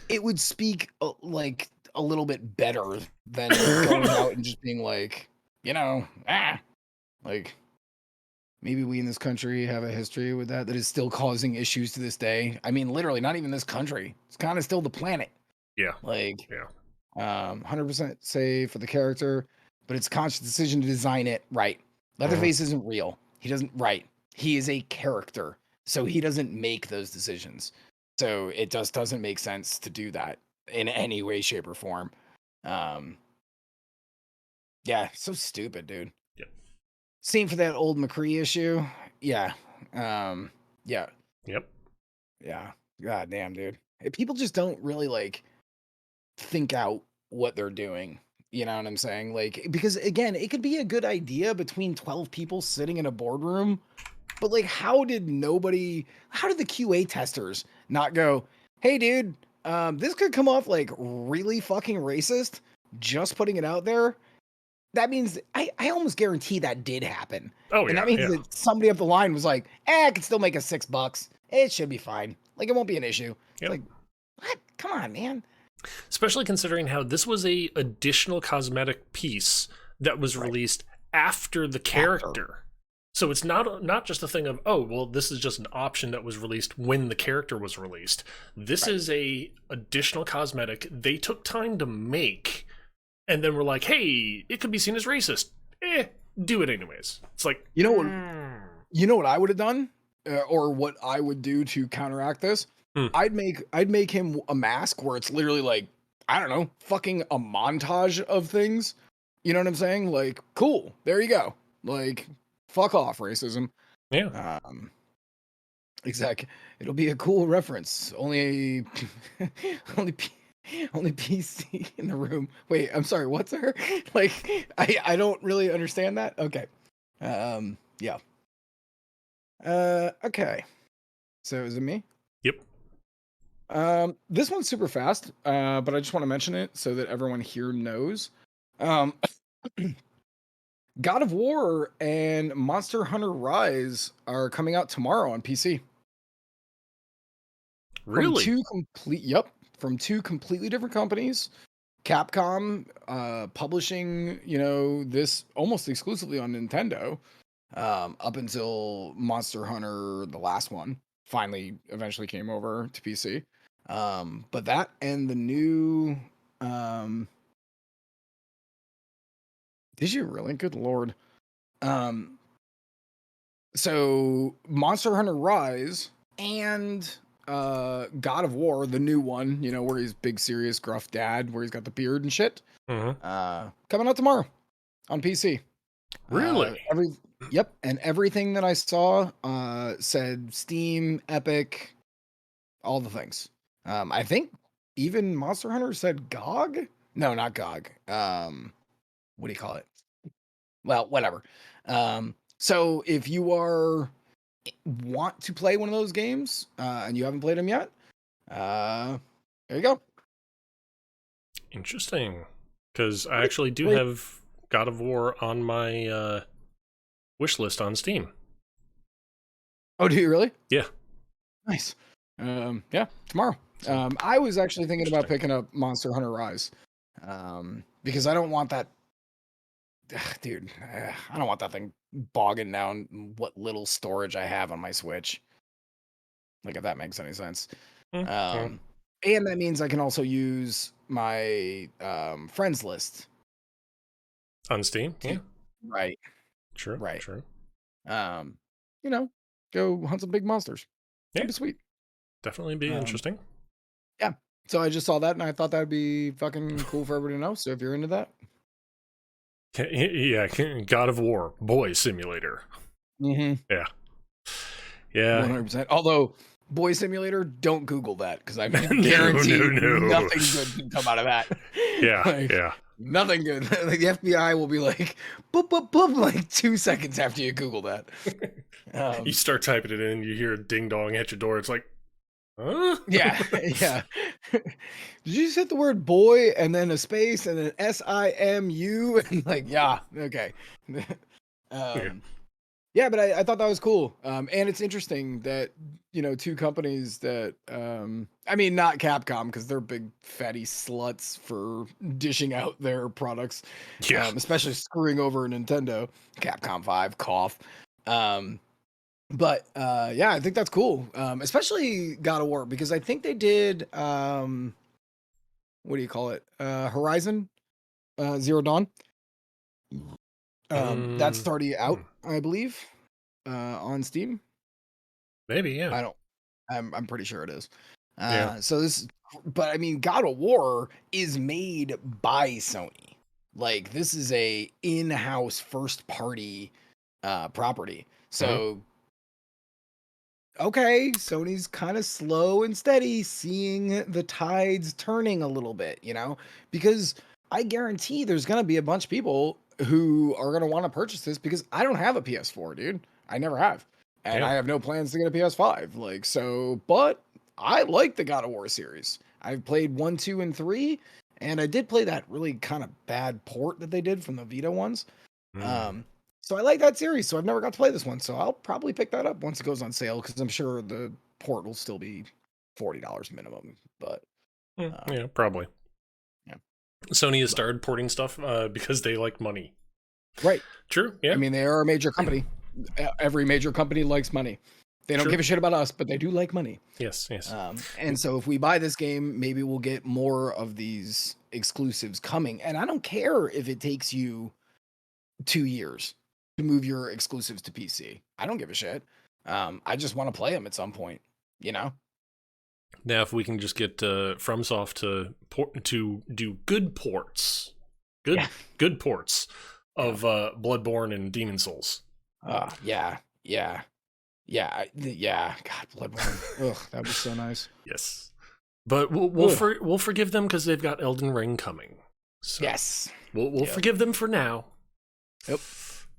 It would speak like a little bit better than going out and just being like, you know, like maybe we in this country have a history with that is still causing issues to this day. I mean, literally, not even this country. It's kind of still the planet. Yeah. Like, Yeah. 100% safe for the character, but it's a conscious decision to design it right. Leatherface isn't real. He doesn't, right. He is a character, so he doesn't make those decisions. So it just doesn't make sense to do that in any way, shape, or form. Yeah, so stupid, dude. Yep. Same for that old McCree issue. Yeah. Yeah. Yep. Yeah. God damn, dude. People just don't really like think out what they're doing. You know what I'm saying? Like, because again, it could be a good idea between 12 people sitting in a boardroom, but like, how did the QA testers not go, hey, dude, this could come off like really fucking racist, just putting it out there? That means I almost guarantee that did happen. Oh, And yeah. that means Yeah. that somebody up the line was like, I can still make us $6. It should be fine. Like, it won't be an issue. It's Yep. like, what? Come on, man. Especially considering how this was a additional cosmetic piece that was released after the character. So it's not just a thing of, oh, well, this is just an option that was released when the character was released. This is a additional cosmetic they took time to make, and then we're like, hey, it could be seen as racist. Do it anyways. It's like, You know what I would have done, or what I would do to counteract this? I'd make him a mask where it's literally like, I don't know, fucking a montage of things. You know what I'm saying? Like, cool, there you go. Like, fuck off, racism. Yeah. Exactly. It'll be a cool reference. Only PC in the room. Wait, I'm sorry. What's her? Like, I don't really understand that. Okay. Yeah. Okay. So is it me? Yep. This one's super fast. But I just want to mention it so that everyone here knows. God of War and Monster Hunter Rise are coming out tomorrow on PC. Really? From two completely different companies. Capcom publishing, this almost exclusively on Nintendo, up until Monster Hunter, the last one, eventually came over to PC. But that and the new did you really? Good Lord. So Monster Hunter Rise and God of War, the new one, where he's big, serious, gruff dad, where he's got the beard and shit. Coming out tomorrow on PC. Really? Yep, and everything that I saw said Steam, Epic, all the things. I think even Monster Hunter said GOG. No, not GOG. What do you call it? Well, whatever. So if you want to play one of those games and you haven't played them yet, there you go. Interesting. Because I actually do have God of War on my wish list on Steam. Oh, do you really? Yeah. Nice. Yeah, tomorrow. I was actually thinking about picking up Monster Hunter Rise, because I don't want that. Dude, I don't want that thing bogging down what little storage I have on my Switch. Like, if that makes any sense. And that means I can also use my friends list on Steam. Yeah. Right. True. Right. True. Go hunt some big monsters. Yeah. That'd be sweet. Definitely be interesting. Yeah. So I just saw that and I thought that would be fucking cool for everybody to know. So if you're into that. Yeah. God of War, boy simulator. Mm-hmm. Yeah. Yeah. 100%. Although, Boy Simulator, don't Google that because I guarantee nothing good can come out of that. Yeah. Yeah. Nothing good. Like, the FBI will be like, boop, boop, boop, like 2 seconds after you Google that. You start typing it in, you hear a ding dong at your door. It's like, huh? Yeah. Did you just hit the word boy and then a space and then SIMU? And like, yeah, okay. Yeah, but I thought that was cool. And it's interesting that, two companies that, I mean, not Capcom, because they're big fatty sluts for dishing out their products, Yeah. especially screwing over Nintendo. Capcom 5, cough. But yeah, I think that's cool. Especially God of War, because I think they did what do you call it? Horizon Zero Dawn. That's already out, I believe, on Steam. Maybe, yeah. I don't. I'm pretty sure it is. Yeah. So this, but I mean, God of War is made by Sony. Like this is a in-house first party property. So okay, Sony's kind of slow and steady, seeing the tides turning a little bit, because I guarantee there's gonna be a bunch of people who are gonna want to purchase this because I don't have a PS4, dude. I never have, and Yeah. I have no plans to get a PS5. Like so, but I like the God of War series. I've played 1, 2, and 3, and I did play that really kind of bad port that they did from the Vita ones. So I like that series. So I've never got to play this one. So I'll probably pick that up once it goes on sale because I'm sure the port will still be $40 minimum. But Yeah, probably. yeah. Sony has started porting stuff because they like money. Right. True. Yeah. I mean, they are a major company. Every major company likes money. They don't give a shit about us, but they do like money. Yes. Yes. And so if we buy this game, maybe we'll get more of these exclusives coming. And I don't care if it takes you 2 years to move your exclusives to PC. I don't give a shit. I just want to play them at some point, Now, if we can just get FromSoft to do good ports, good ports of Bloodborne and Demon Souls. Yeah. God, Bloodborne. Ugh, that was so nice. Yes, but we'll forgive them because they've got Elden Ring coming. So yes, we'll forgive them for now. Yep.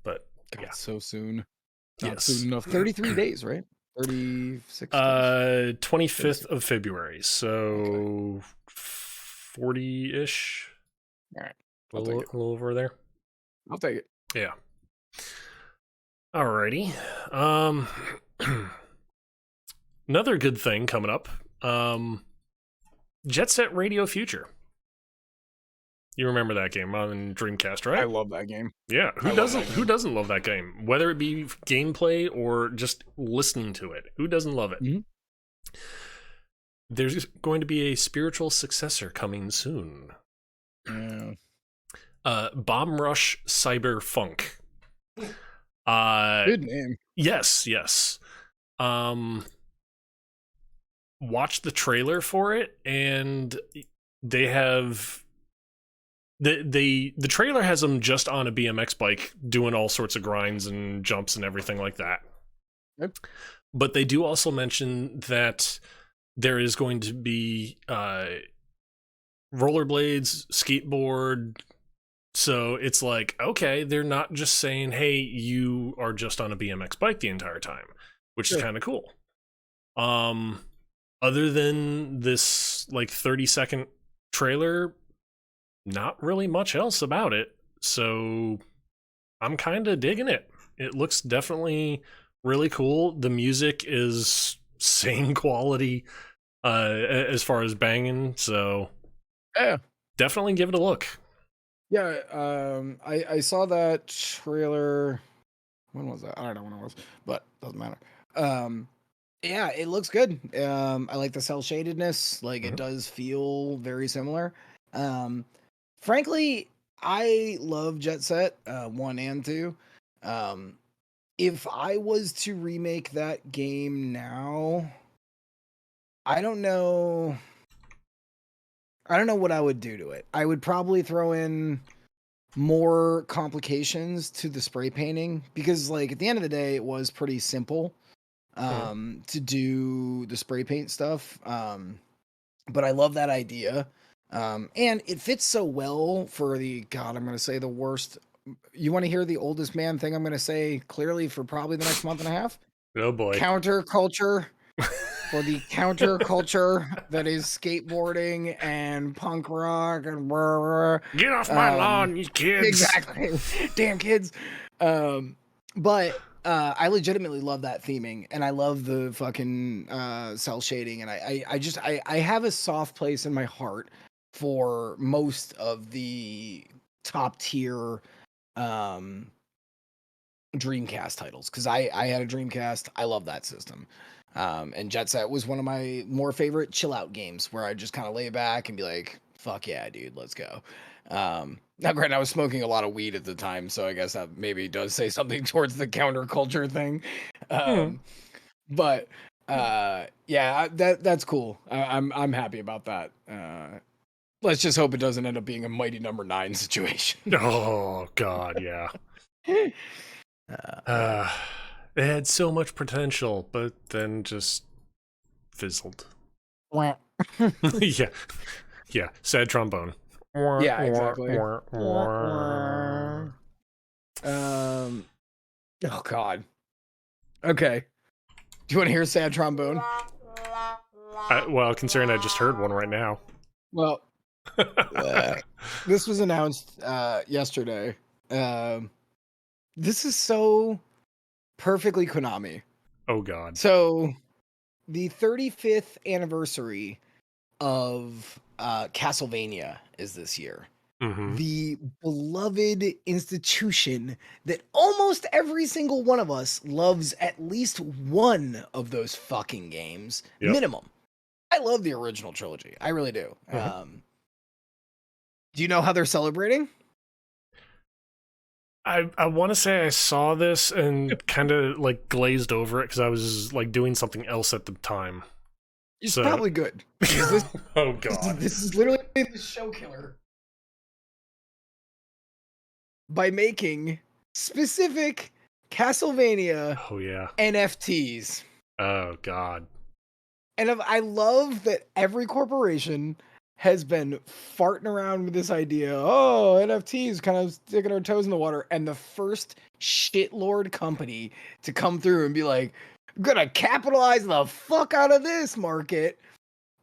But God, so soon. Not yes. soon enough. 33 days, right? 36 days. 25th of February. So 40-ish. All right. A little over there. I'll take it. Yeah. Alrighty. Another good thing coming up. Jet Set Radio Future. You remember that game on Dreamcast, right? I love that game. Yeah, who doesn't love that game? Whether it be gameplay or just listening to it. Who doesn't love it? Mm-hmm. There's going to be a spiritual successor coming soon. Yeah. Bomb Rush Cyber Funk. Good name. Yes. Watch the trailer for it, and they have the trailer has them just on a BMX bike doing all sorts of grinds and jumps and everything like that. Yep. But they do also mention that there is going to be rollerblades, skateboard. So it's like, okay, they're not just saying, hey, you are just on a BMX bike the entire time, which is kind of cool. Other than this like 30-second trailer, not really much else about it. So I'm kind of digging it. It looks definitely really cool. The music is same quality as far as banging. So yeah, definitely give it a look. Yeah, I saw that trailer. When was that? I don't know when it was, but doesn't matter. Yeah, it looks good. I like the cell shadedness. Like it does feel very similar. Frankly, I love Jet Set 1 and 2. If I was to remake that game now, I don't know what I would do to it. I would probably throw in more complications to the spray painting because like at the end of the day it was pretty simple to do the spray paint stuff. But I love that idea. And it fits so well for I'm going to say the worst. You want to hear the oldest man thing I'm going to say clearly for probably the next month and a half? Oh boy. Counterculture. For the counterculture that is skateboarding and punk rock and get off my lawn, you kids. Exactly. Damn kids. But I legitimately love that theming and I love the fucking cell shading and I have a soft place in my heart for most of the top tier Dreamcast titles because I had a Dreamcast. I love that system. And Jet Set was one of my more favorite chill out games where I just kind of lay back and be like, fuck yeah, dude, let's go. Now, granted, I was smoking a lot of weed at the time, so I guess that maybe does say something towards the counterculture thing. But yeah, that's cool. I'm happy about that. Let's just hope it doesn't end up being a Mighty Number 9 situation. Oh God, yeah. It had so much potential, but then just fizzled. Yeah, yeah. Sad trombone. Yeah, exactly. Oh God. Okay. Do you want to hear sad trombone? Well, considering I just heard one right now. Well, this was announced yesterday. This is so perfectly Konami. Oh God. So, the 35th anniversary of Castlevania is this year. Mm-hmm. The beloved institution that almost every single one of us loves at least one of those fucking games, Yep. minimum. I love the original trilogy. I really do. Do you know how they're celebrating? I want to say I saw this and kind of like glazed over it because I was like doing something else at the time. It's So- probably good. This, Oh God. this is literally the show killer. By making specific Castlevania Oh yeah. NFTs. Oh God. And I love that every corporation has been farting around with this idea. Oh, NFTs, kind of sticking our toes in the water. And the first shitlord company to come through and be like, I'm gonna capitalize the fuck out of this market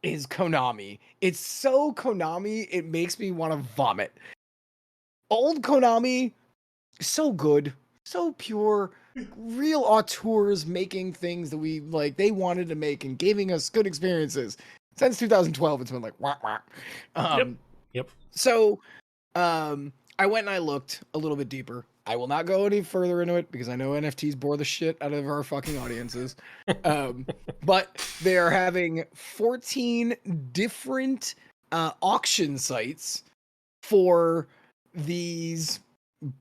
is Konami. It's so Konami, it makes me want to vomit. Old Konami, so good, so pure, real auteurs making things that we like they wanted to make and giving us good experiences. Since 2012, it's been like wah, wah. Yep. So I went and I looked a little bit deeper. I will not go any further into it because I know NFTs bore the shit out of our fucking audiences. But they are having 14 different auction sites for these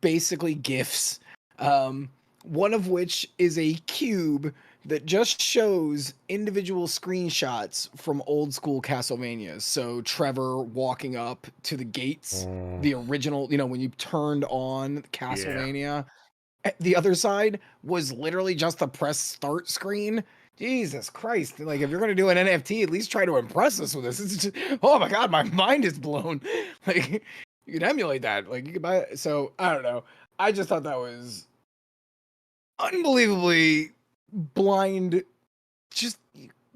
basically gifts. One of which is a cube that just shows individual screenshots from old school Castlevanias. So Trevor walking up to the gates, the original, when you turned on Castlevania. The other side was literally just the press start screen. Jesus Christ. Like, if you're going to do an NFT, at least try to impress us with this. It's just, oh my God, my mind is blown. Like, you can emulate that. Like, you could buy it. So, I don't know. I just thought that was unbelievably blind. Just,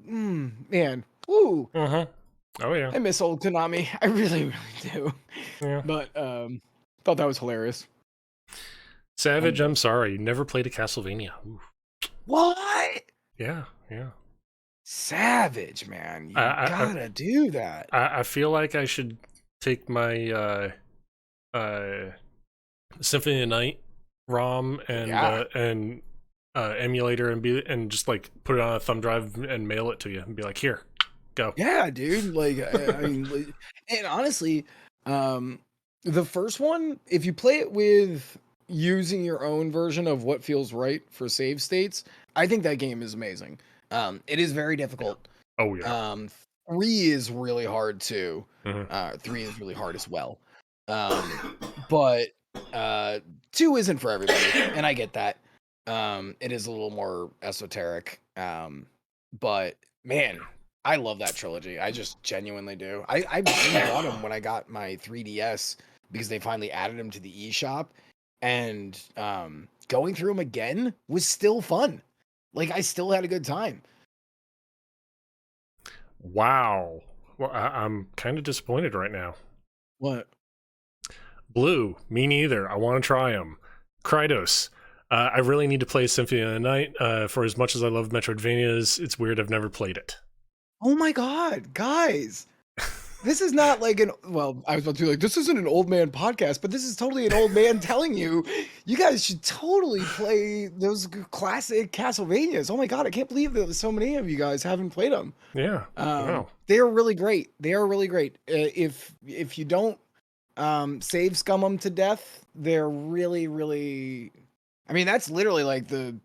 man. Woo. Oh yeah. I miss old Konami. I really, really do. Yeah. But, thought that was hilarious. Savage, I'm sorry. You never played a Castlevania. Ooh. What? Yeah, yeah. Savage, man. You gotta do that. I feel like I should take my Symphony of the Night ROM and emulator and just like put it on a thumb drive and mail it to you and be like, here, go. Yeah, dude. Like, I mean, and honestly, the first one, if you play it with using your own version of what feels right for save states, I think that game is amazing. It is very difficult. Oh yeah. 3 is really hard too. 3 is really hard as well. But 2 isn't for everybody, and I get that. It is a little more esoteric. But man, I love that trilogy. I just genuinely do. I bought them when I got my 3DS because they finally added them to the eShop, and going through them again was still fun. Like, I still had a good time. Wow. Well, I'm kind of disappointed right now. What? Blue, me neither. I want to try them. Krydos, I really need to play Symphony of the Night. For as much as I love Metroidvanias, it's weird I've never played it. Oh my God, guys. This is not like I was about to be like, this isn't an old man podcast, but this is totally an old man telling you, you guys should totally play those classic Castlevanias. Oh my God, I can't believe that so many of you guys haven't played them. Yeah. Wow. They are really great. They are really great. If you don't save scum them to death, they're really, really, I mean, that's literally like the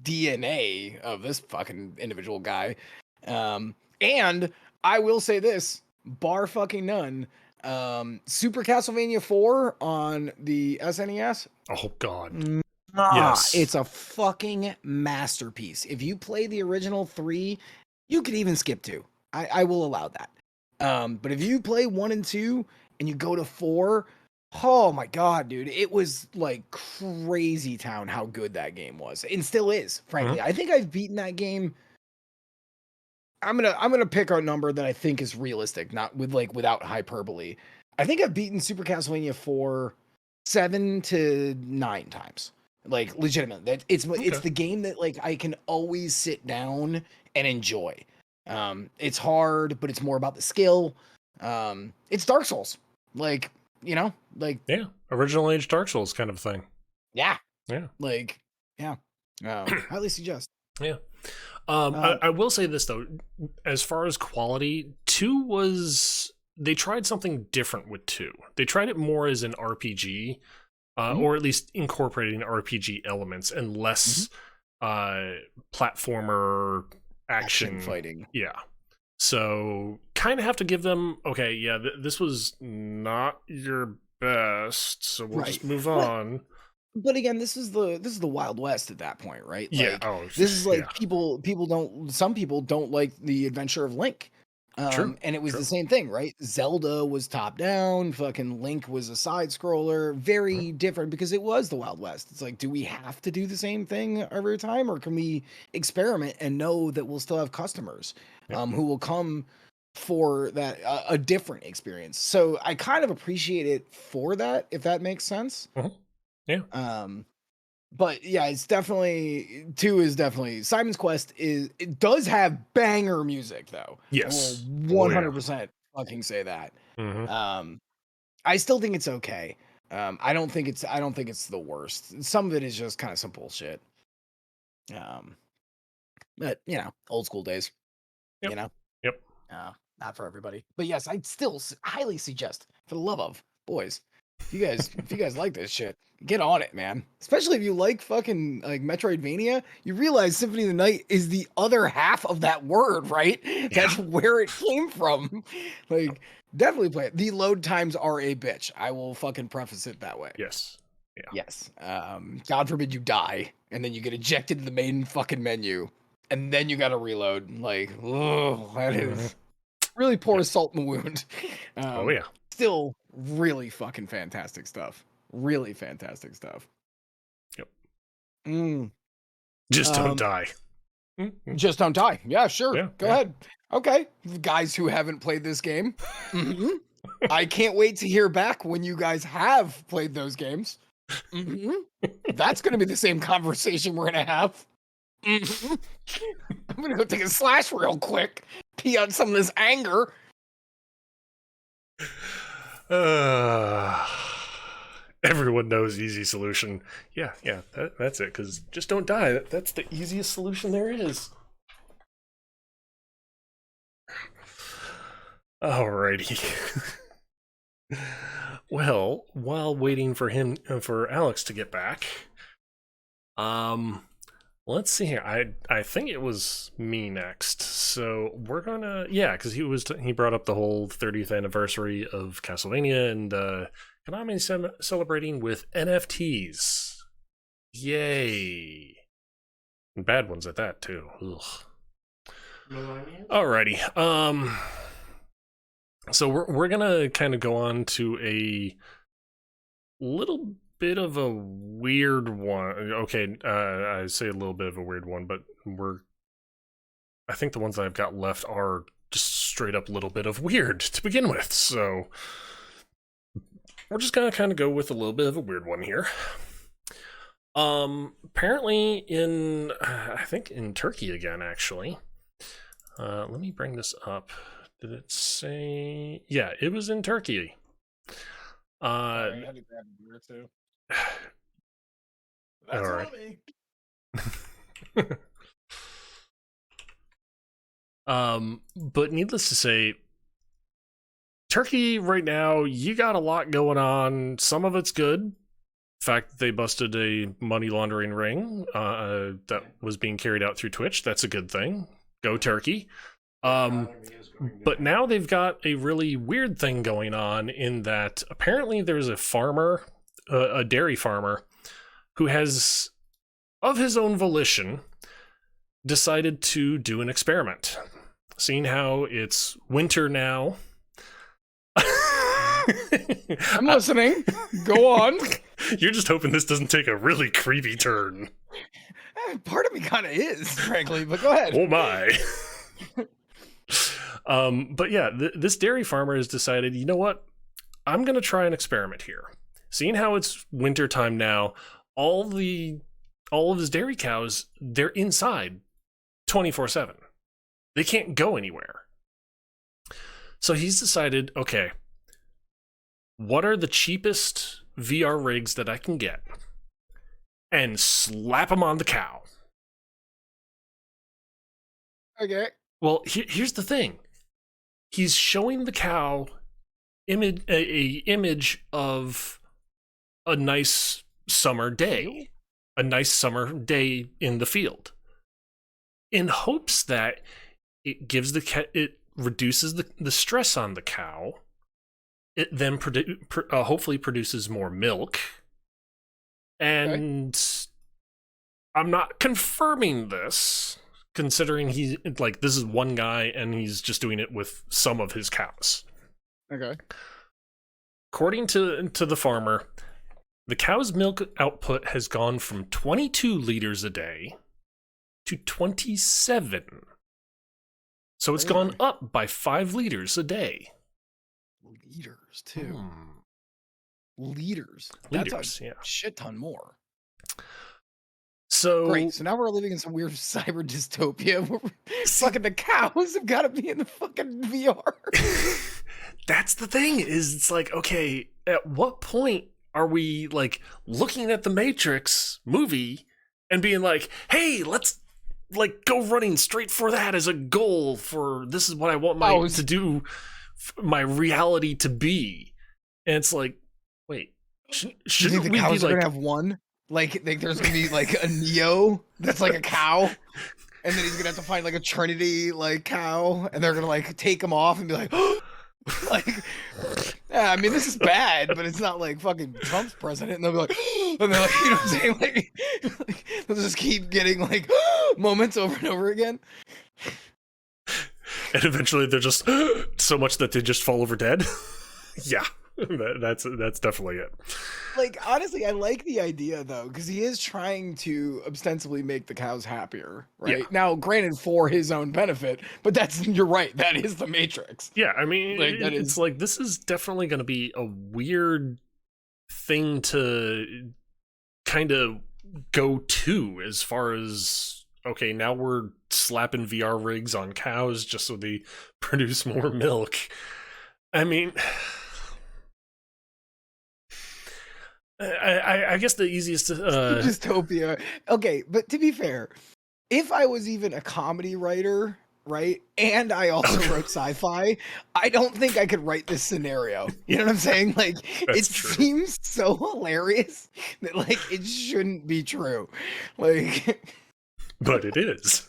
DNA of this fucking individual guy. And I will say this, bar fucking none. Super Castlevania 4 on the SNES. Oh God. Yes. Yes. It's a fucking masterpiece. If you play the original 3, you could even skip 2. I will allow that. But if you play 1 and 2 and you go to 4, oh my God, dude, it was like crazy town how good that game was. And still is, frankly. I think I've beaten that game. I'm gonna pick a number that I think is realistic, not without hyperbole. I think I've beaten Super Castlevania 4 7 to 9 times. Like legitimate. That it's the game that like I can always sit down and enjoy. It's hard, but it's more about the skill. It's Dark Souls. Like, yeah, original age Dark Souls kind of thing. Yeah. Yeah. Like, yeah. Highly suggest. Yeah. I will say this though, as far as quality, 2 they tried something different with 2. They tried it more as an RPG, or at least incorporating RPG elements and less platformer action fighting. Yeah. So kind of have to give them, okay, yeah, this was not your best, so we'll just move on. But again, this is the Wild West at that point, right? Yeah. Like, this is like some people don't like the Adventure of Link. And it was the same thing, right? Zelda was top down, fucking Link was a side scroller, very different because it was the Wild West. It's like, do we have to do the same thing every time, or can we experiment and know that we'll still have customers who will come for that a different experience? So I kind of appreciate it for that, if that makes sense. Yeah. But yeah, it's definitely 2 is definitely Simon's Quest it does have banger music though. Yes. I will 100% fucking say that. I still think it's okay. I don't think it's the worst. Some of it is just kind of some bullshit. But old school days. Yep. Not for everybody. But yes, I'd still highly suggest, for the love of boys, if you guys like this shit, get on it, man. Especially if you like fucking like Metroidvania, you realize Symphony of the Night is the other half of that word, right? Yeah. That's where it came from. Like, definitely play it. The load times are a bitch. I will fucking preface it that way. Yes. Yeah. Yes. God forbid you die, and then you get ejected to the main fucking menu, and then you gotta reload. Like, oh, that is really pours salt in the wound. Oh yeah. Still really fucking fantastic stuff. Really fantastic stuff. Yep. Just don't die. Just don't die. Yeah, sure. Yeah, Go ahead. Okay. Guys who haven't played this game. I can't wait to hear back when you guys have played those games. That's going to be the same conversation we're going to have. I'm going to go take a slash real quick. Pee on some of this anger. Everyone knows easy solution. Yeah, that's it. Because just don't die. That's the easiest solution there is. Alrighty. Well, while waiting for Alex to get back, let's see here. I think it was me next. So we're gonna because he brought up the whole 30th anniversary of Castlevania and Konami celebrating with NFTs. Yay! And bad ones at that too. Ugh. Alrighty. So we're gonna kind of go on to a little bit of a weird one. Okay, I say a little bit of a weird one, but I think the ones that I've got left are just straight up a little bit of weird to begin with. So we're just gonna kind of go with a little bit of a weird one here. Apparently I think in Turkey again, actually. Let me bring this up Did it say? Yeah, it was in Turkey. I had to grab a beer too. That's All all right. me. But needless to say, Turkey right now, you got a lot going on. Some of it's good. In fact, they busted a money laundering ring that was being carried out through Twitch. That's a good thing. Go Turkey. But now they've got a really weird thing going on in that apparently there's a farmer, a dairy farmer, who has, of his own volition, decided to do an experiment. Seeing how it's winter now. I'm listening. Go on. You're just hoping this doesn't take a really creepy turn. Part of me kind of is, frankly, but go ahead. Oh my. But yeah, this dairy farmer has decided, you know what? I'm going to try an experiment here. Seeing how it's winter time now, all of his dairy cows, they're inside 24/7. They can't go anywhere. So he's decided, okay, what are the cheapest VR rigs that I can get? And slap them on the cow. Okay. Well, here's the thing. He's showing the cow a image of a nice summer day. A nice summer day in the field. In hopes that it gives it reduces the stress on the cow. It then hopefully produces more milk. And I'm not confirming this, considering this is one guy and he's just doing it with some of his cows. Okay. According to the farmer, the cow's milk output has gone from 22 liters a day to 27. So it's gone up by 5 liters a day. Liters, too. Liters. That's a shit ton more. So great. So now we're living in some weird cyber dystopia where fucking the cows have got to be in the fucking VR. That's the thing, is it's like, okay, at what point are we like looking at the Matrix movie and being like, hey, let's like go running straight for that as a goal for this is what I want to do, my reality to be. And it's like, wait, shouldn't the we cows be are gonna have one? Like there's gonna be like a Neo that's like a cow, and then he's gonna have to find like a Trinity like cow, and they're gonna like take him off and be like, like, yeah, I mean this is bad, but it's not like fucking Trump's president, and they'll be like, and they're like, you know what I'm saying? Like they'll just keep getting like moments over and over again. And eventually they're just so much that they just fall over dead. Yeah, that's definitely it. Like, honestly, I like the idea, though, because he is trying to ostensibly make the cows happier, right? Yeah. Now, granted, for his own benefit, but you're right, that is the Matrix. Yeah, I mean, like, it's like, this is definitely going to be a weird thing to kind of go to as far as, okay, now we're slapping VR rigs on cows just so they produce more milk. I mean... I guess the easiest dystopia. Okay, but to be fair, if I was even a comedy writer, right, and I also wrote sci-fi, I don't think I could write this scenario. You know what I'm saying? Like, it seems so hilarious that like it shouldn't be true. Like, but it is.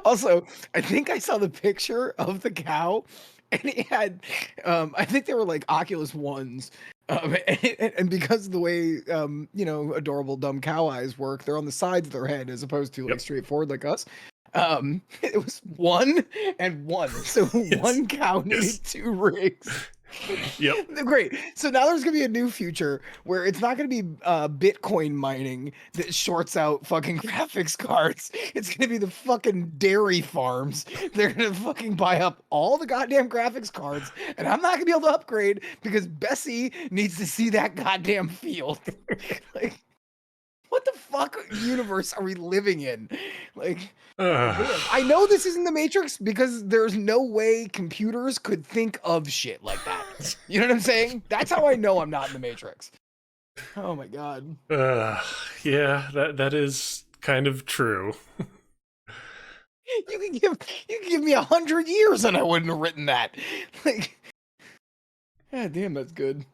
Also, I think I saw the picture of the cow, and it had, I think they were like Oculus Ones. And because of the way, you know, adorable dumb cow eyes work, they're on the sides of their head as opposed to like straightforward like us. It was 1 and 1, so one cow needed 2 rigs. Yep. Great. So now there's gonna be a new future where it's not gonna be Bitcoin mining that shorts out fucking graphics cards. It's gonna be the fucking dairy farms. They're gonna fucking buy up all the goddamn graphics cards, and I'm not gonna be able to upgrade because Bessie needs to see that goddamn field. Like, What the fuck universe are we living in? Like, Ugh. I know this isn't the Matrix because there's no way computers could think of shit like that. You know what I'm saying? That's how I know I'm not in the Matrix. Oh my god. Yeah, that is kind of true. You can give me 100 years and I wouldn't have written that. Like, god damn, that's good.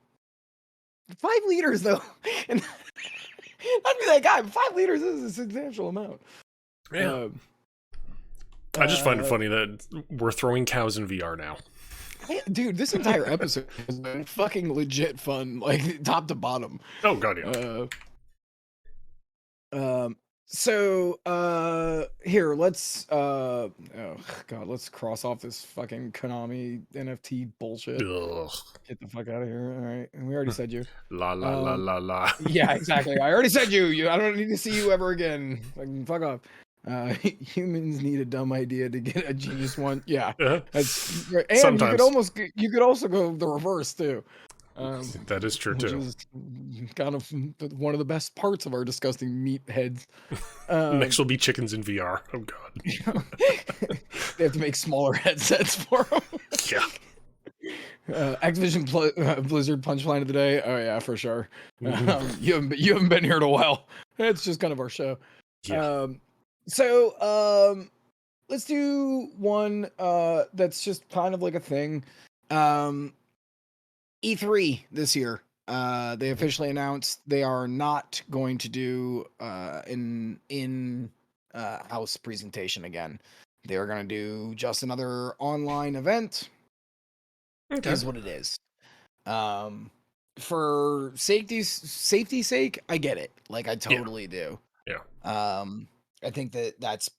5 liters though, and I'd be that guy. 5 liters is a substantial amount. Yeah. I just find it funny that we're throwing cows in VR now. Dude, this entire episode has been fucking legit fun, like top to bottom. Oh god, yeah. Here, let's oh god, let's cross off this fucking Konami NFT bullshit. Ugh. Get the fuck out of here. All right. And we already said you. La la la la la. Yeah, exactly. I already said you. I don't need to see you ever again. Like, fuck off. Humans need a dumb idea to get a genius one. Yeah, that's right. And Sometimes. you could also go the reverse too. That is true which too. is kind of one of the best parts of our disgusting meat heads. Next will be chickens in VR. Oh god. They have to make smaller headsets for them. Yeah. Activision Blizzard punchline of the day. Oh yeah, for sure. You haven't been here in a while. It's just kind of our show. Yeah. Let's do one that's just kind of like a thing. E3 this year. They officially announced they are not going to do in house presentation again. They are going to do just another online event. Okay. Is what it is. For safety's sake, I get it. Like I totally do. Yeah. I think that's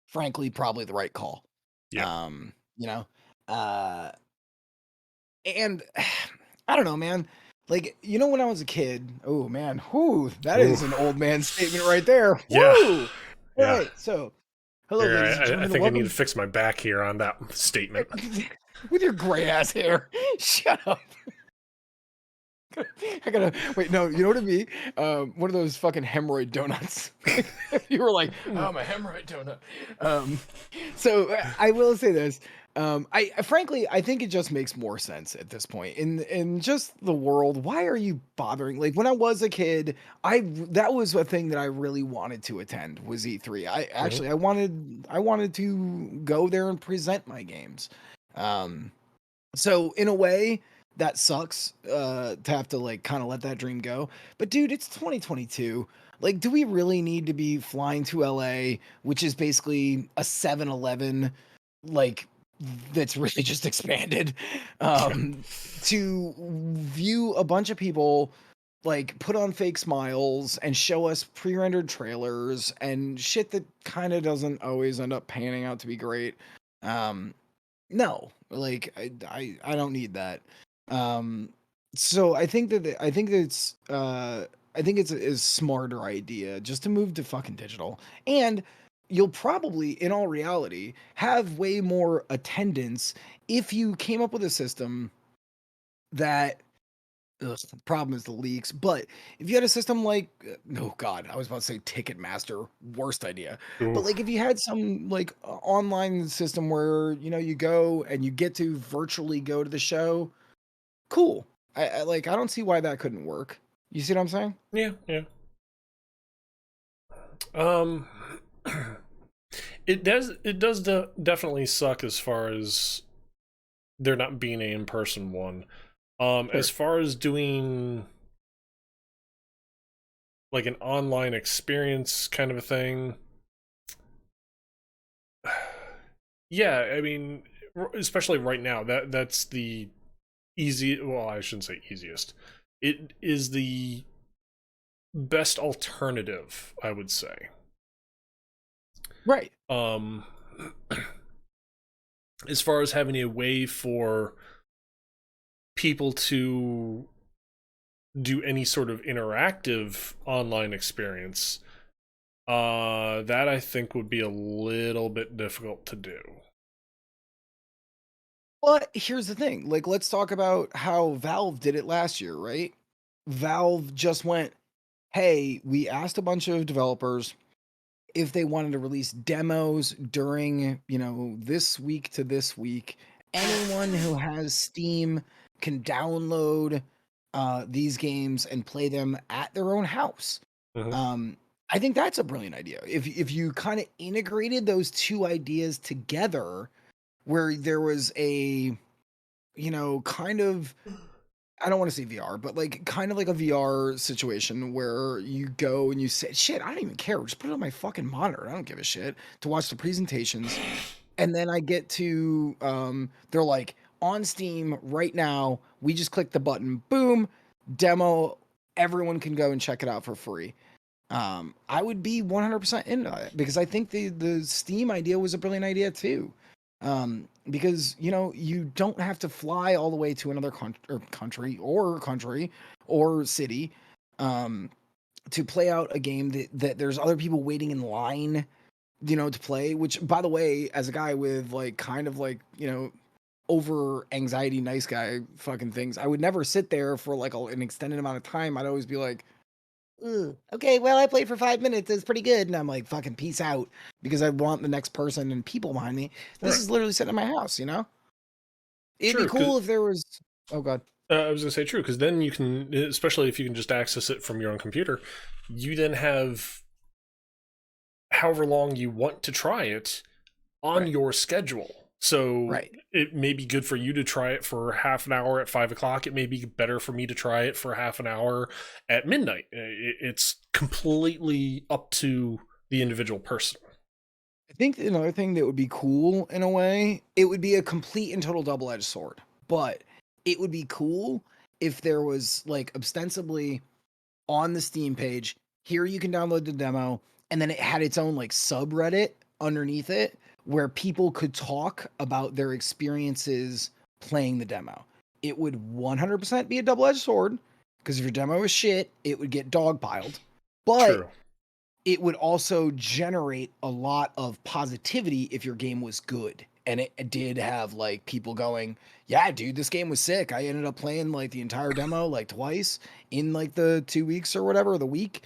frankly probably the right call. Yeah. You know, and I don't know, man. Like, you know, when I was a kid, oh man, that is an old man statement right there. Yeah. Woo! Yeah. All right, so hello, Here, ladies and gentlemen. I think I welcome need to fix my back here on that statement. with your gray ass hair. Shut up. I gotta wait. No, you know what it be? One of those fucking hemorrhoid donuts. You were like, "Oh, I'm a hemorrhoid donut." So I will say this. I frankly, I think it just makes more sense at this point in just the world. Why are you bothering? Like when I was a kid, that was a thing that I really wanted to attend was E3. I wanted to go there and present my games. So in a way, that sucks to have to like kind of let that dream go. But dude, it's 2022. Like, do we really need to be flying to LA, which is basically a 7-Eleven, like that's really just expanded, to view a bunch of people like put on fake smiles and show us pre-rendered trailers and shit that kind of doesn't always end up panning out to be great. No, like I don't need that. So I think it's a smarter idea just to move to fucking digital. And you'll probably, in all reality, have way more attendance if you came up with a system that the problem is the leaks, but if you had a system like oh god, I was about to say Ticketmaster, worst idea. Ooh. But like if you had some like online system where you know you go and you get to virtually go to the show, cool. I don't see why that couldn't work. You see what I'm saying? Yeah. It does definitely suck as far as there not being an in-person one. Sure. As far as doing like an online experience kind of a thing, yeah, I mean, especially right now, that's the well, I shouldn't say easiest. It is the best alternative, I would say. Right. As far as having a way for people to do any sort of interactive online experience, that I think would be a little bit difficult to do. But here's the thing. Like, let's talk about how Valve did it last year, right? Valve just went, hey, we asked a bunch of developers if they wanted to release demos during, this week to this week. Anyone who has Steam can download these games and play them at their own house. Mhm. I think that's a brilliant idea. If you kind of integrated those two ideas together, where there was a, kind of, I don't want to say VR, but like kind of like a VR situation where you go and you say, shit, I don't even care. Just put it on my fucking monitor. I don't give a shit to watch the presentations. And then I get to, they're like on Steam right now. We just click the button, boom, demo. Everyone can go and check it out for free. I would be 100% into it because I think the Steam idea was a brilliant idea too. Because you don't have to fly all the way to another country or city to play out a game that there's other people waiting in line, to play. Which, by the way, as a guy with like kind of like over anxiety, nice guy fucking things, I would never sit there for like an extended amount of time. I'd always be like, "Ugh, okay, well, I played for 5 minutes. It's pretty good." And I'm like, fucking peace out because I want the next person and people behind me. This Right. is literally sitting in my house, It'd True, be cool if there was. Oh, God. I was gonna say true, because then you can, especially if you can just access it from your own computer, you then have however long you want to try it on Right. your schedule. So Right. it may be good for you to try it for half an hour at 5 o'clock. It may be better for me to try it for half an hour at midnight. It's completely up to the individual person. I think another thing that would be cool in a way, it would be a complete and total double-edged sword. But it would be cool if there was like ostensibly on the Steam page, here you can download the demo, and then it had its own like subreddit underneath it where people could talk about their experiences playing the demo. It would 100% be a double-edged sword because if your demo is shit, it would get dogpiled. But True. it would also generate a lot of positivity if your game was good. And it did have like people going, yeah, dude, this game was sick. I ended up playing like the entire demo like twice in like the 2 weeks or whatever, the week.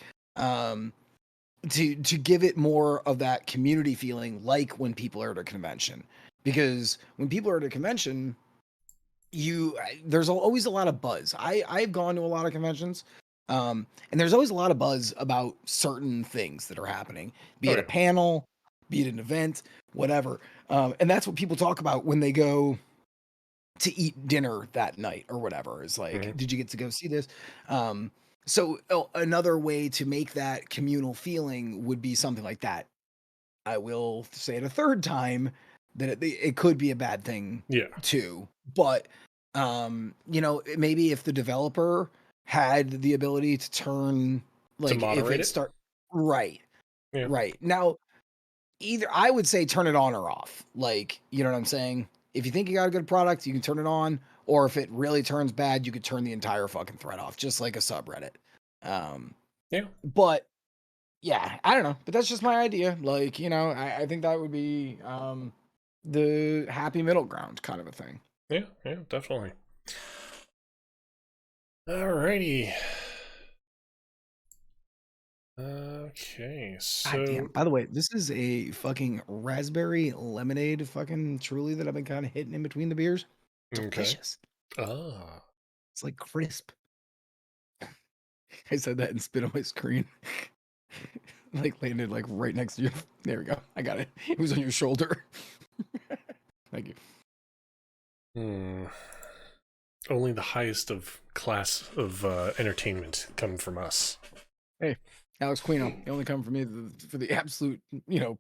To give it more of that community feeling, like when people are at a convention. Because when people are at a convention, there's always a lot of buzz. I've gone to a lot of conventions, and there's always a lot of buzz about certain things that are happening, be Oh, it a yeah. panel, be it an event, whatever. And that's what people talk about when they go to eat dinner that night or whatever. Is like, Mhm. did you get to go see this? So another way to make that communal feeling would be something like that. I will say it a third time that it could be a bad thing Yeah. too. But maybe if the developer had the ability to turn To like if moderate it it. start right, Yeah. right. Now either I would say turn it on or off. Like, you know what I'm saying? If you think you got a good product, you can turn it on, or if it really turns bad, you could turn the entire fucking thread off, just like a subreddit. Yeah. But yeah, I don't know, but that's just my idea. Like, I think that would be the happy middle ground kind of a thing. Yeah. Yeah. Definitely. Alrighty. Okay. God So. damn. By the way, this is a fucking raspberry lemonade fucking truly that I've been kind of hitting in between the beers. Okay. Delicious. Ah. It's like crisp. I said that and spit on my screen. Like landed like right next to you. There we go. I got it. It was on your shoulder. Thank you. Only the highest of class of entertainment come from us. Hey, Alex Quino. You only come for me for the absolute,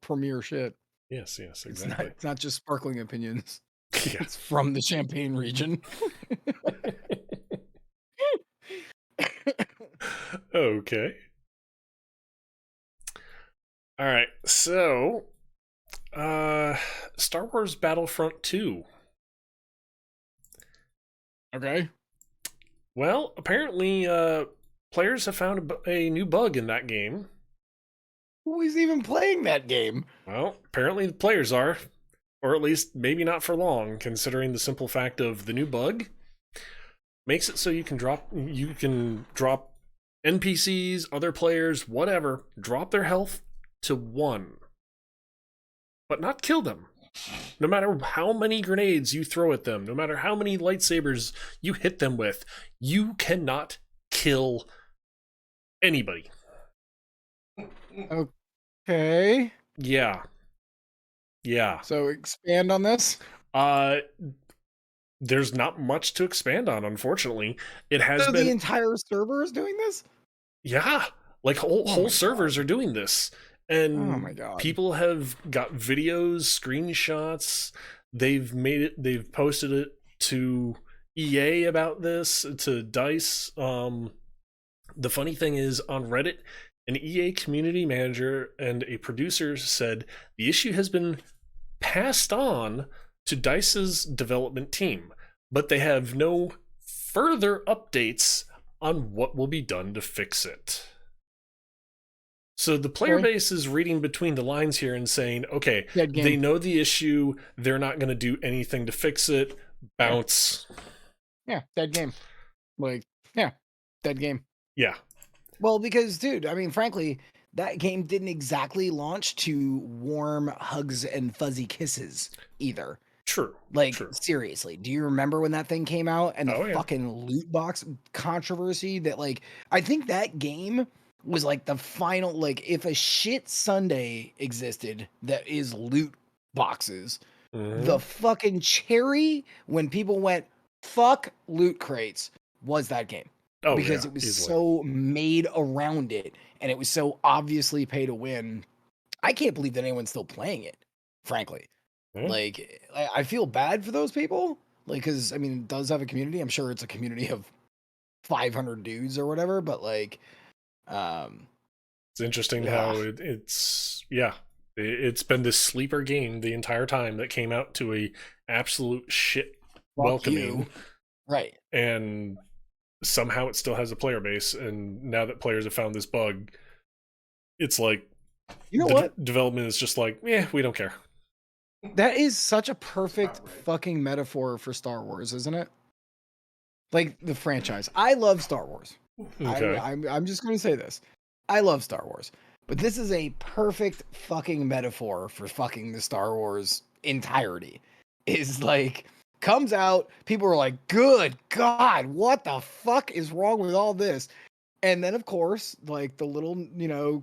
premier shit. Yes. Yes. Exactly. It's not just sparkling opinions. Yeah. It's from the Champagne region. Okay. All right. So, Star Wars Battlefront 2. Okay. Well, apparently, players have found a new bug in that game. Who is even playing that game? Well, apparently the players are, or at least maybe not for long, considering the simple fact of the new bug makes it so you can drop NPCs, other players, whatever, drop their health to 1, but not kill them. No matter how many grenades you throw at them, no matter how many lightsabers you hit them with, you cannot kill anybody. Okay. Yeah. Yeah. So expand on this. There's not much to expand on, unfortunately. It has So been the entire server is doing this? yeah, like whole servers are doing this. And Oh my God. people have got videos, screenshots. They've posted it to EA about this, to DICE. The funny thing is, on Reddit, an EA community manager and a producer said the issue has been passed on to DICE's development team, but they have no further updates on what will be done to fix it. So the player base is reading between the lines here and saying, okay, they know the issue, they're not going to do anything to fix it, bounce. Yeah, dead game. Like, yeah, dead game. Yeah. Well, because, dude, I mean, frankly, that game didn't exactly launch to warm hugs and fuzzy kisses either. True. Like, true. Seriously, do you remember when that thing came out and the fucking loot box controversy that, like, I think that game was like the final, like, if a shit Sunday existed that is loot boxes, the fucking cherry when people went, fuck loot crates, was that game. Oh, because it was so made around it and it was so obviously pay to win. I can't believe that anyone's still playing it, frankly. Like, I feel bad for those people. Like, because, I mean, it does have a community. I'm sure it's a community of 500 dudes or whatever, but, like, it's interesting how it's been this sleeper game the entire time that came out to a absolute shit welcoming. Right. And somehow it still has a player base, and now that players have found this bug, it's like, you know what? Development is just like, yeah, we don't care. That is such a perfect fucking metaphor for Star Wars, isn't it? Like, the franchise. I love Star Wars. Okay. I'm just going to say this. I love Star Wars. But this is a perfect fucking metaphor for fucking the Star Wars entirety. Is like, comes out, people are like, good God, what the fuck is wrong with all this? And then, of course, like, the little,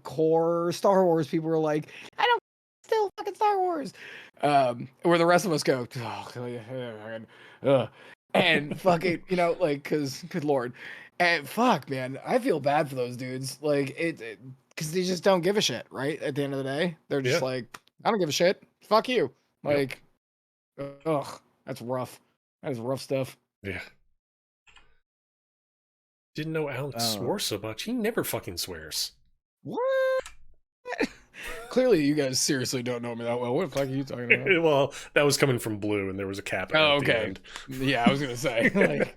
core Star Wars people are like, I don't still fucking Star Wars. Where the rest of us go, and fucking, like, because, good Lord. And fuck, man, I feel bad for those dudes. Like, because they just don't give a shit, right? At the end of the day, they're just like, I don't give a shit. Fuck you. Like, ugh, that's rough. That is rough stuff. Yeah. Didn't know Alex swore so much. He never fucking swears. What? Clearly, you guys seriously don't know me that well. What the fuck are you talking about? Well, that was coming from Blue, and there was a cap at the end. Yeah, I was gonna say. Like,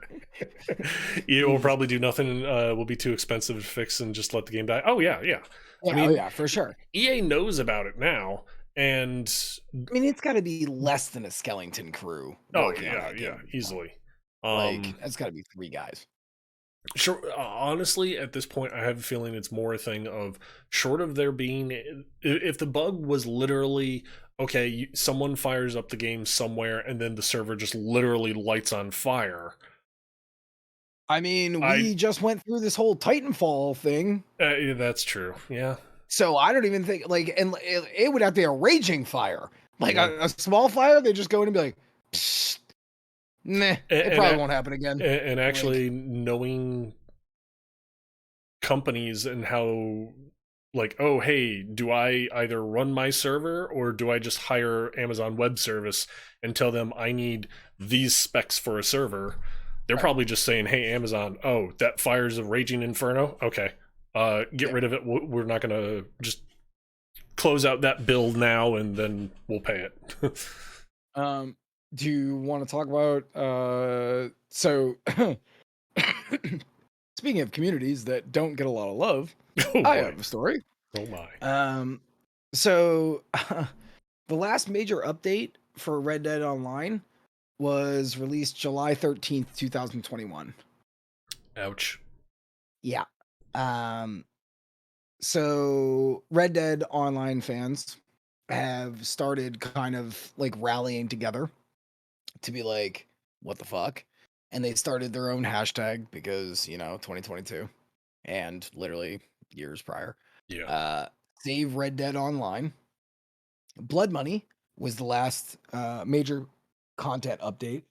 it will probably do nothing. Will be too expensive to fix, and just let the game die. Oh yeah. I mean, for sure. EA knows about it now, and I mean, it's got to be less than a skeleton crew. Oh yeah, easily. Like, it's got to be 3 guys. Sure. Honestly, at this point, I have a feeling it's more a thing of, short of there being, if the bug was literally, okay, someone fires up the game somewhere and then the server just literally lights on fire. I mean, we just went through this whole Titanfall thing. That's true. Yeah. So I don't even think, like, and it would have to be a raging fire. Like, a small fire, they just go in and be like, psst. Nah, it probably won't happen again. And actually, knowing companies and how, like, oh, hey, do I either run my server or do I just hire Amazon Web Service and tell them I need these specs for a server? They're probably just saying, hey, Amazon, oh, that fire's a raging inferno? Okay, get rid of it. We're not going to just close out that build now and then we'll pay it. Do you want to talk about so speaking of communities that don't get a lot of love, I have a story. Oh my. So the last major update for Red Dead Online was released July 13th, 2021. Ouch. Yeah. Um, so Red Dead Online fans have started kind of like rallying together to be like, what the fuck? And they started their own hashtag because, 2022 and literally years prior. Yeah. Uh, Save Red Dead Online. Blood Money was the last major content update.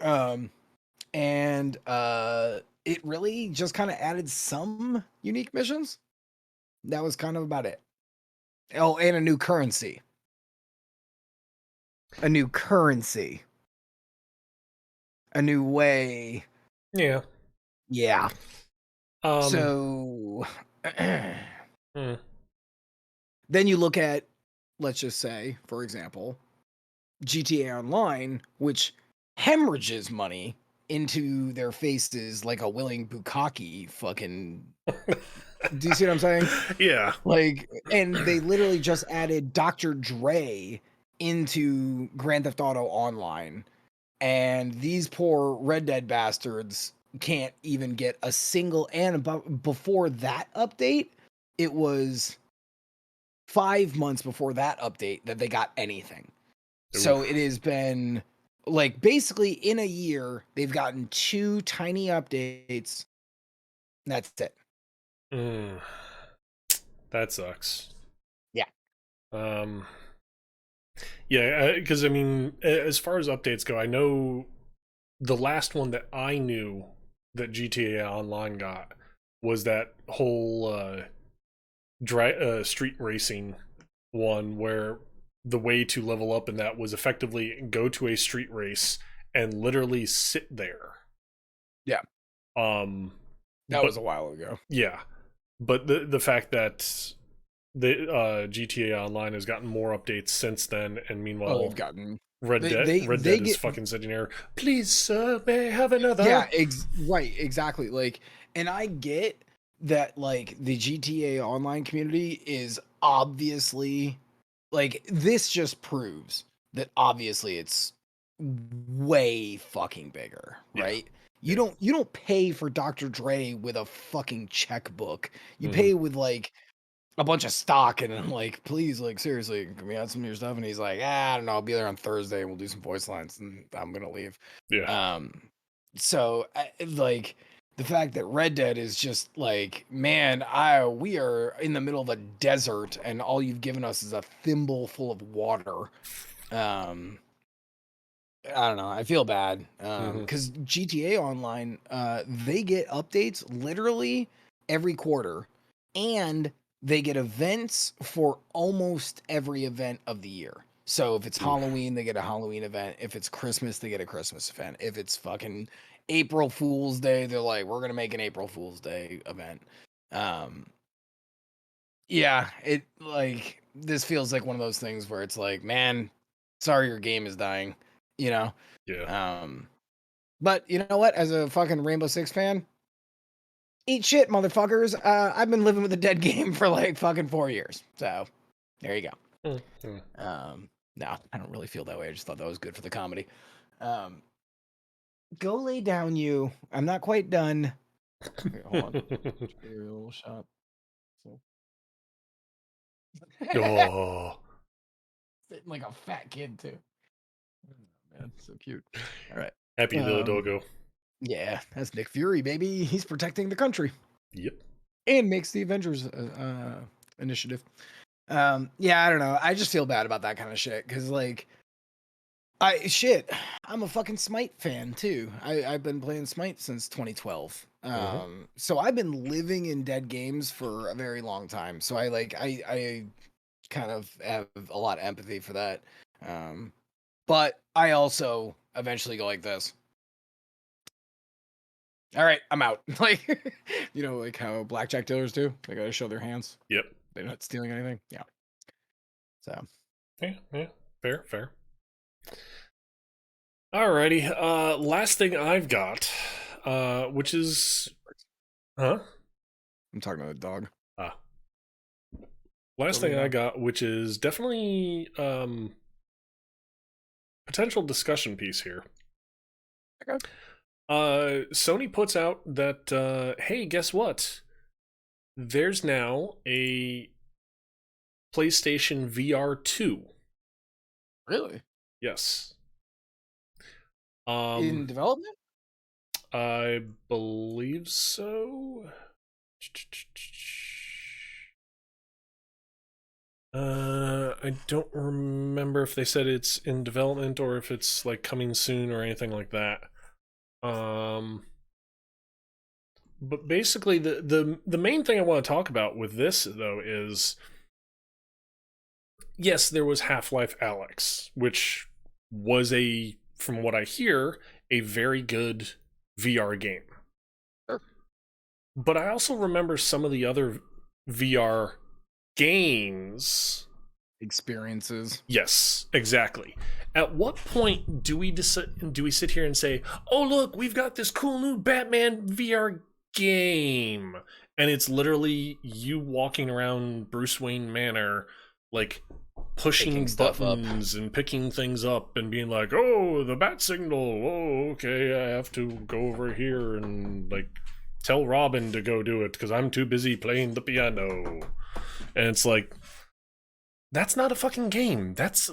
Um, and it really just kind of added some unique missions. That was kind of about it. Oh, and a new currency. A new currency. A new way. Yeah. Yeah. Um. So hmm. then you look at, let's just say, for example, GTA Online, which hemorrhages money into their faces like a willing bukkake fucking. Do you see what I'm saying? Yeah. Like, and they literally just added Dr. Dre into Grand Theft Auto Online, and these poor Red Dead bastards can't even get a single. And before that update, it was 5 months before that update that they got anything. So Oof. it has been like basically in a year, they've gotten 2 tiny updates. That's it. Mm. That sucks. Yeah. Um. Yeah, because I mean, as far as updates go, I know the last one that I knew that GTA Online got was that whole street racing one where the way to level up in that was effectively go to a street race and literally sit there. Yeah. Um, That but was a while ago. yeah, but the fact that the GTA Online has gotten more updates since then, and Oh, they've meanwhile gotten Red they Dead they Red they Dead is get fucking sitting here. Please, sir, may I have yeah, another? right, exactly. Like, and I get that like the GTA Online community is obviously like this just proves that obviously it's way fucking bigger, Yeah, right? You yeah. don't pay for Dr. Dre with a fucking checkbook. You Hmm. pay with like a bunch of stock, and I'm like, please, like seriously, can we add some of your stuff? And he's like, I don't know, I'll be there on Thursday and we'll do some voice lines and I'm gonna leave. Yeah. Um, so like the fact that Red Dead is just like, man, we are in the middle of a desert and all you've given us is a thimble full of water. Um, I don't know. I feel bad. Hmm. Because GTA Online, they get updates literally every quarter, and they get events for almost every event of the year. So if it's Oof. Halloween, they get a Halloween event. If it's Christmas, they get a Christmas event. If it's fucking April Fool's Day, they're like, we're gonna make an April Fool's Day event. Um, yeah, it like this feels like one of those things where it's like, man, sorry your game is dying, you know? Yeah. Um, but you know what? As a fucking Rainbow Six fan, eat shit, motherfuckers. I've been living with a dead game for like fucking 4 years. So there you go. Mm-hmm. No, I don't really feel that way. I just thought that was good for the comedy. Um, go lay down, you. I'm not quite done. Wait, hold on. Just give you a little shot. So. Oh. Sitting like a fat kid too. Oh, man, so cute. All right. Happy little Um, doggo. yeah, that's Nick Fury, baby. He's protecting the country Yep. and makes the Avengers initiative. Yeah, I don't know. I just feel bad about that kind of shit because, like, I'm a fucking Smite fan too. I've been playing Smite since 2012. Hmm. So I've been living in dead games for a very long time. So I kind of have a lot of empathy for that. Um, but I also eventually go like this. All right, I'm out. Like, like how blackjack dealers do. They gotta show their hands. Yep. They're not stealing anything. Yeah. So Yeah. Yeah. Fair. Fair. Alrighty. Last thing I've got, which is, huh? I'm talking about a dog. Ah. Go Last lay thing I down. got, which is definitely potential discussion piece here. Okay. Sony puts out that hey, guess what? There's now a PlayStation VR 2. Really? Yes. In development? I believe so. I don't remember if they said it's in development or if it's like coming soon or anything like that. But basically, the main thing I want to talk about with this though is, yes, there was Half-Life Alyx, which was from what I hear, a very good VR game. Sure. But I also remember some of the other VR games. Experiences. Yes, exactly. At what point do we sit here and say, "Oh, look, we've got this cool new Batman VR game," and it's literally you walking around Bruce Wayne Manor, like pushing Picking stuff up. buttons and picking things up and being like, "Oh, the bat signal. Oh, okay, I have to go over here and like tell Robin to go do it because I'm too busy playing the piano." And it's like, that's not a fucking game. That's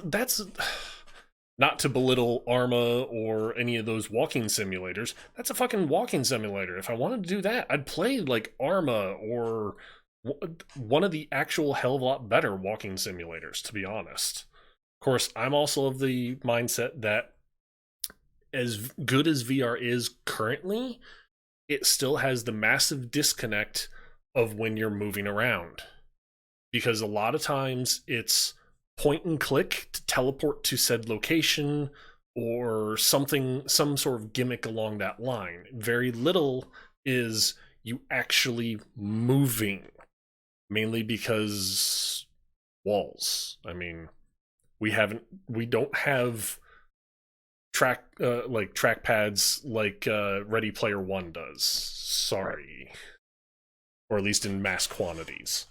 not to belittle Arma or any of those walking simulators. That's a fucking walking simulator. If I wanted to do that, I'd play like Arma or one of the actual hell of a lot better walking simulators, to be honest. Of course, I'm also of the mindset that as good as VR is currently, it still has the massive disconnect of when you're moving around. Because a lot of times it's point and click to teleport to said location or something, some sort of gimmick along that line. Very little is you actually moving, mainly because walls. I mean, we don't have track pads like Ready Player One does. Sorry. Right. Or at least in mass quantities.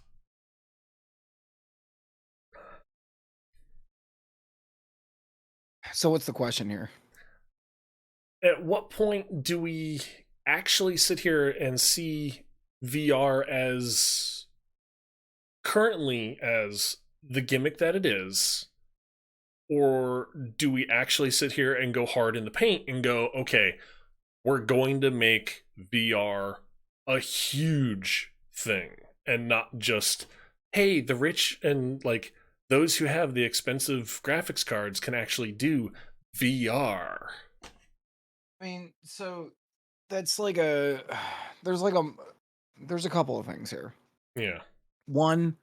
So what's the question here? At what point do we actually sit here and see VR as currently as the gimmick that it is? Or do we actually sit here and go hard in the paint and go, okay, we're going to make VR a huge thing and not just, hey, the rich and like those who have the expensive graphics cards can actually do VR. I mean, so that's like there's there's a couple of things here. Yeah. One,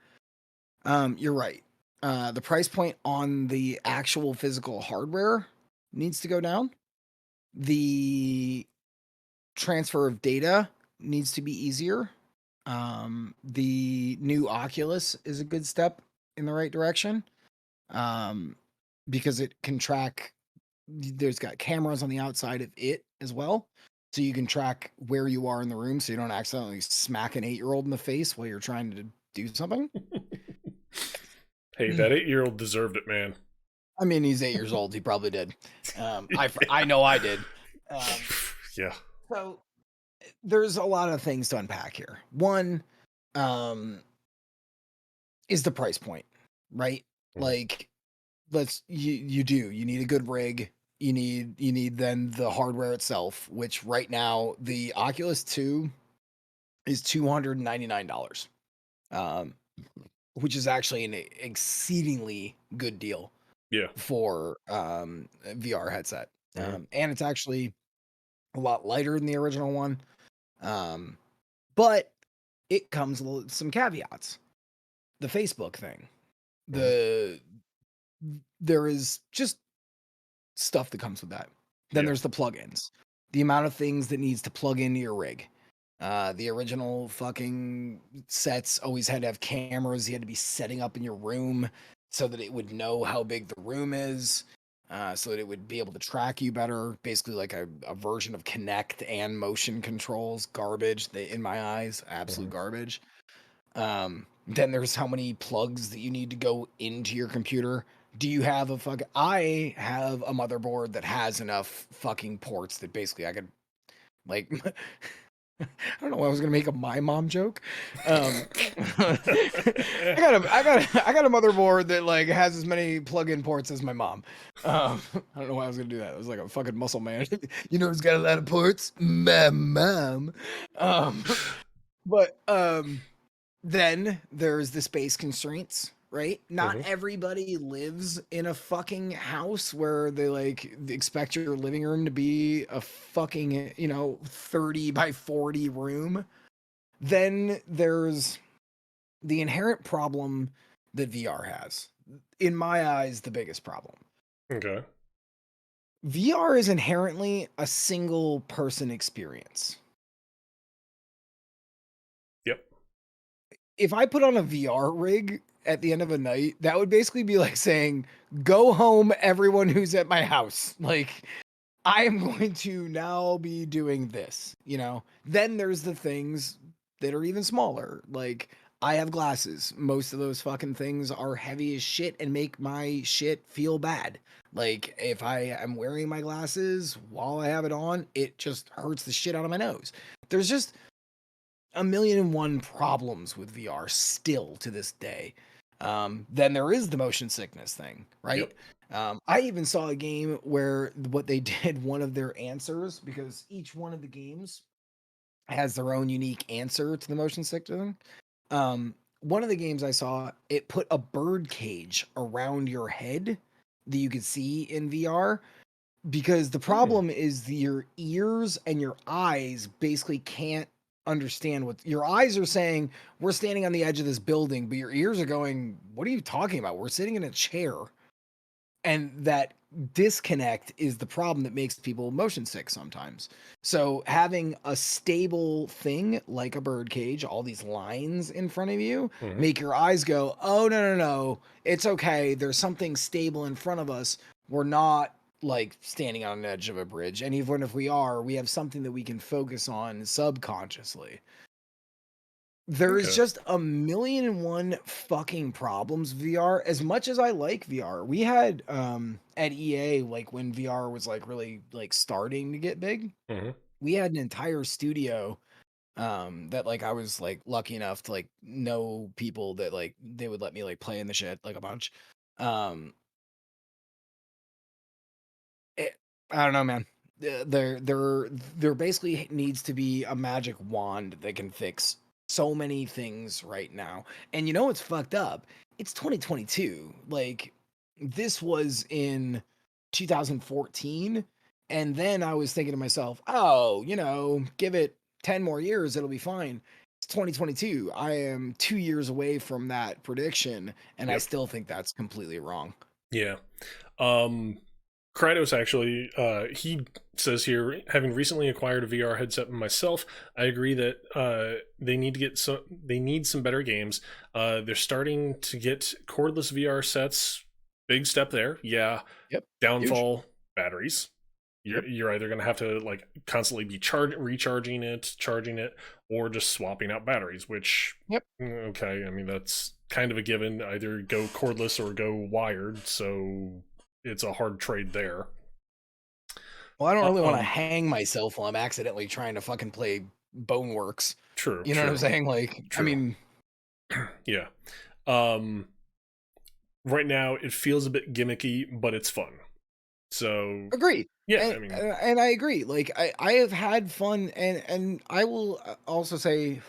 you're right. The price point on the actual physical hardware needs to go down. The transfer of data needs to be easier. The new Oculus is a good step in the right direction. Because it can track, there's got cameras on the outside of it as well. So you can track where you are in the room so you don't accidentally smack an 8-year-old in the face while you're trying to do something. Hey, that 8-year-old deserved it, man. I mean, he's 8 years old. He probably did. I know I did. Yeah. So there's a lot of things to unpack here. One is the price point, right? Like, you need a good rig. You need then the hardware itself, which right now the Oculus 2 is $299. Which is actually an exceedingly good deal. Yeah. For a VR headset. And it's actually a lot lighter than the original one. But it comes with some caveats. The Facebook thing. There is just stuff that comes with that. Then there's the plugins. The amount of things that needs to plug into your rig. The original fucking sets always had to have cameras you had to be setting up in your room so that it would know how big the room is, so that it would be able to track you better. Basically, like a version of Kinect and motion controls. Garbage, in my eyes, absolute garbage. Then there's how many plugs that you need to go into your computer. Do you have I have a motherboard that has enough fucking ports that basically I could Like, I don't know why I was gonna make a my mom joke. I got a motherboard that like has as many plug-in ports as my mom. I don't know why I was gonna do that. It was like a fucking muscle man. You know who's got a lot of ports? My mom. Um, but then there's the space constraints, right? Not Mhm. everybody lives in a fucking house where they like expect your living room to be a fucking, 30 by 40 room. Then there's the inherent problem that VR has. In my eyes, the biggest problem. Okay. VR is inherently a single person experience. Yep. If I put on a VR rig at the end of a night, that would basically be like saying, "Go home, everyone who's at my house." Like, I am going to now be doing this, Then there's the things that are even smaller. Like, I have glasses. Most of those fucking things are heavy as shit and make my shit feel bad. Like, if I am wearing my glasses while I have it on, it just hurts the shit out of my nose. There's just a million and one problems with VR still to this day. Then there is the motion sickness thing, right? Yep. I even saw a game where what they did, one of their answers, because each one of the games has their own unique answer to the motion sickness thing. One of the games I saw, it put a bird cage around your head that you could see in VR because the Hmm. problem is your ears and your eyes basically can't understand what your eyes are saying. We're standing on the edge of this building, but your ears are going, "What are you talking about? We're sitting in a chair." And that disconnect is the problem that makes people motion sick sometimes. So having a stable thing like a bird cage, all these lines in front of you, Hmm. make your eyes go, "Oh, no, no, no. It's okay. There's something stable in front of us. We're not like standing on an edge of a bridge. And even if we are, we have something that we can focus on subconsciously." There is Okay. just a million and one fucking problems VR. As much as I like VR, we had at EA, like when VR was like really like starting to get big, Hmm. we had an entire studio that like I was like lucky enough to like know people that like they would let me like play in the shit like a bunch. Um it, I don't know, man. There basically needs to be a magic wand that can fix so many things right now. And you know what's fucked up? It's 2022. Like this was in 2014, and then I was thinking to myself, "Oh, give it 10 more years, it'll be fine." It's 2022. I am 2 years away from that prediction, and I Yep. still think that's completely wrong. Yeah. Um, Kratos actually, he says here, having recently acquired a VR headset myself, I agree that they need some better games. They're starting to get cordless VR sets. Big step there. Yeah. Yep. Huge. Downfall, batteries. You're Yep. you're either gonna have to like constantly be recharging it, charging it, or just swapping out batteries. Which Yep. okay, I mean that's kind of a given. Either go cordless or go wired. So it's a hard trade there. Well, I don't really wanna Um, hang myself while I'm accidentally trying to fucking play Boneworks. true, You know what I'm true, saying? Like, I true. mean, Yeah. Um, right now it feels a bit gimmicky, but it's fun. So agree. yeah, And I mean, and I agree. Like, I have had fun, and I will also say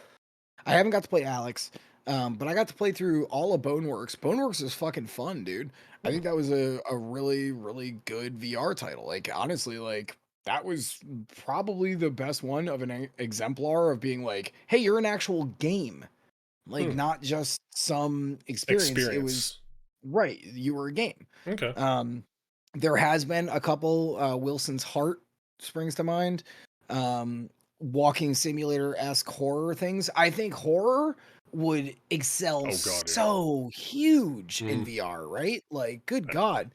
I haven't got to play Alex, but I got to play through all of Boneworks. Boneworks is fucking fun, dude. I hmm, think that was a really, really good VR title. Like, honestly, like that was probably the best one of an exemplar of being like, hey, you're an actual game. Like, hmm, not just some experience. It was experience. right, you were a game. Okay. Um, there has been a couple, Wilson's Heart springs to mind. Walking simulator-esque horror things. I think horror would excel Oh god, yeah. so huge in Mhm. VR, right? Like, good God.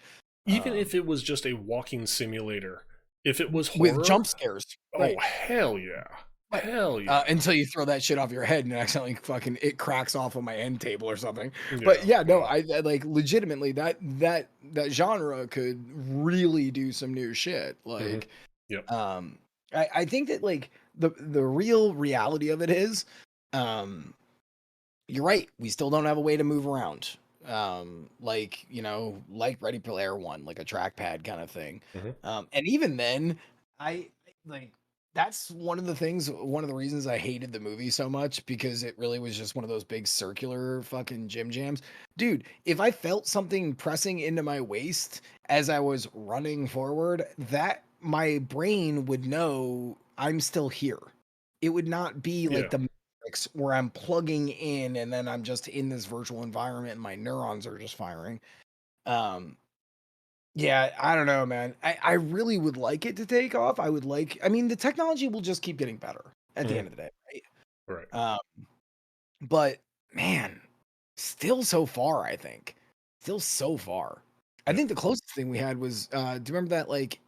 Even Um, if it was just a walking simulator, if it was with horror, jump scares, oh right? hell yeah, Right. hell yeah, Until you throw that shit off your head and accidentally fucking it cracks off on my end table or something. But yeah, yeah, no, yeah. I like legitimately that genre could really do some new shit. Hmm. Like, Yep. um, I think that like the real reality of it is, um, you're right. We still don't have a way to move around. Like, you know, like Ready Player One, like a trackpad kind of thing. Mhm. And even then, I like that's one of the things, one of the reasons I hated the movie so much because it really was just one of those big circular fucking gym jams. Dude, if I felt something pressing into my waist as I was running forward, that my brain would know I'm still here. It would not be like Yeah. the where I'm plugging in and then I'm just in this virtual environment and my neurons are just firing. Um, yeah, I don't know, man. I really would like it to take off. I mean, the technology will just keep getting better at the Mhm. end of the day, right? Right. But man, still so far, I think. Still so far. I Yeah. think the closest thing we had was do you remember that like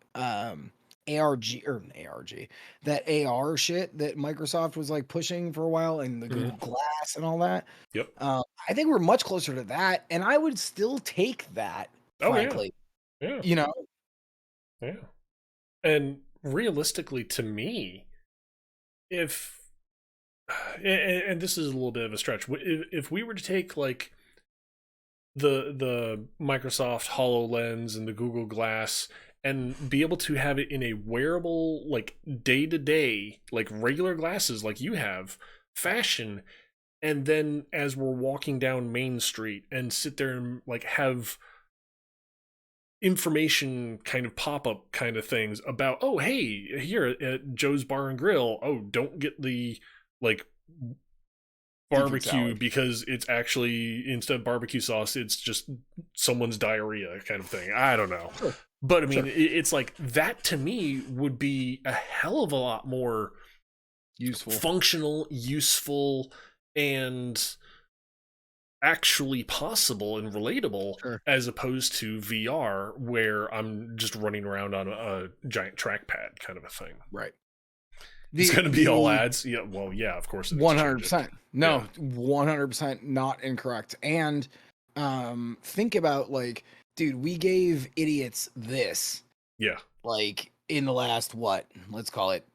ARG or ARG, that AR shit that Microsoft was like pushing for a while and the Mhm. Google Glass and all that? Yep. I think we're much closer to that, and I would still take that, Oh yeah. frankly. Yeah. You know? Yeah. And realistically, to me, if and this is a little bit of a stretch, if we were to take like the Microsoft HoloLens and the Google Glass and be able to have it in a wearable, like day to day, like regular glasses, like you have, fashion, and then as we're walking down Main Street and sit there and like have information kind of pop-up kind of things about, oh hey, here at Joe's Bar and Grill, oh don't get the like Seafood barbecue salad. because it's actually, instead of barbecue sauce, it's just someone's diarrhea kind of thing. I don't know, Sure. but I mean Sure. it's like that to me would be a hell of a lot more Useful. functional, useful, and actually possible and relatable, Sure. as opposed to VR where I'm just running around on a giant trackpad kind of a thing. Right. It's The going to be all the ads. Yeah, well, yeah, of course it is. Change it. 100%. Yeah, No, 100% not incorrect. And think about like, dude, we gave idiots this yeah. like in the last what? Let's call it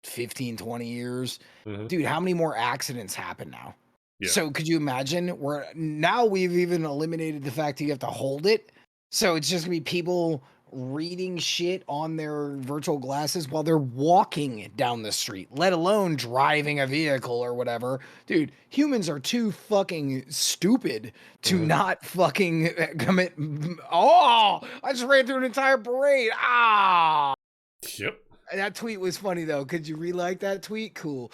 15, 20 years. Hmm. Dude, how many more accidents happen now? Yeah, So could you imagine where now we've even eliminated the fact that you have to hold it. So it's just gonna be people reading shit on their virtual glasses while they're walking down the street, let alone driving a vehicle or whatever. Dude, humans are too fucking stupid to hmm, not fucking commit. Oh, I just ran through an entire parade. Ah, yep. that tweet was funny though. Could you re-like that tweet? Cool.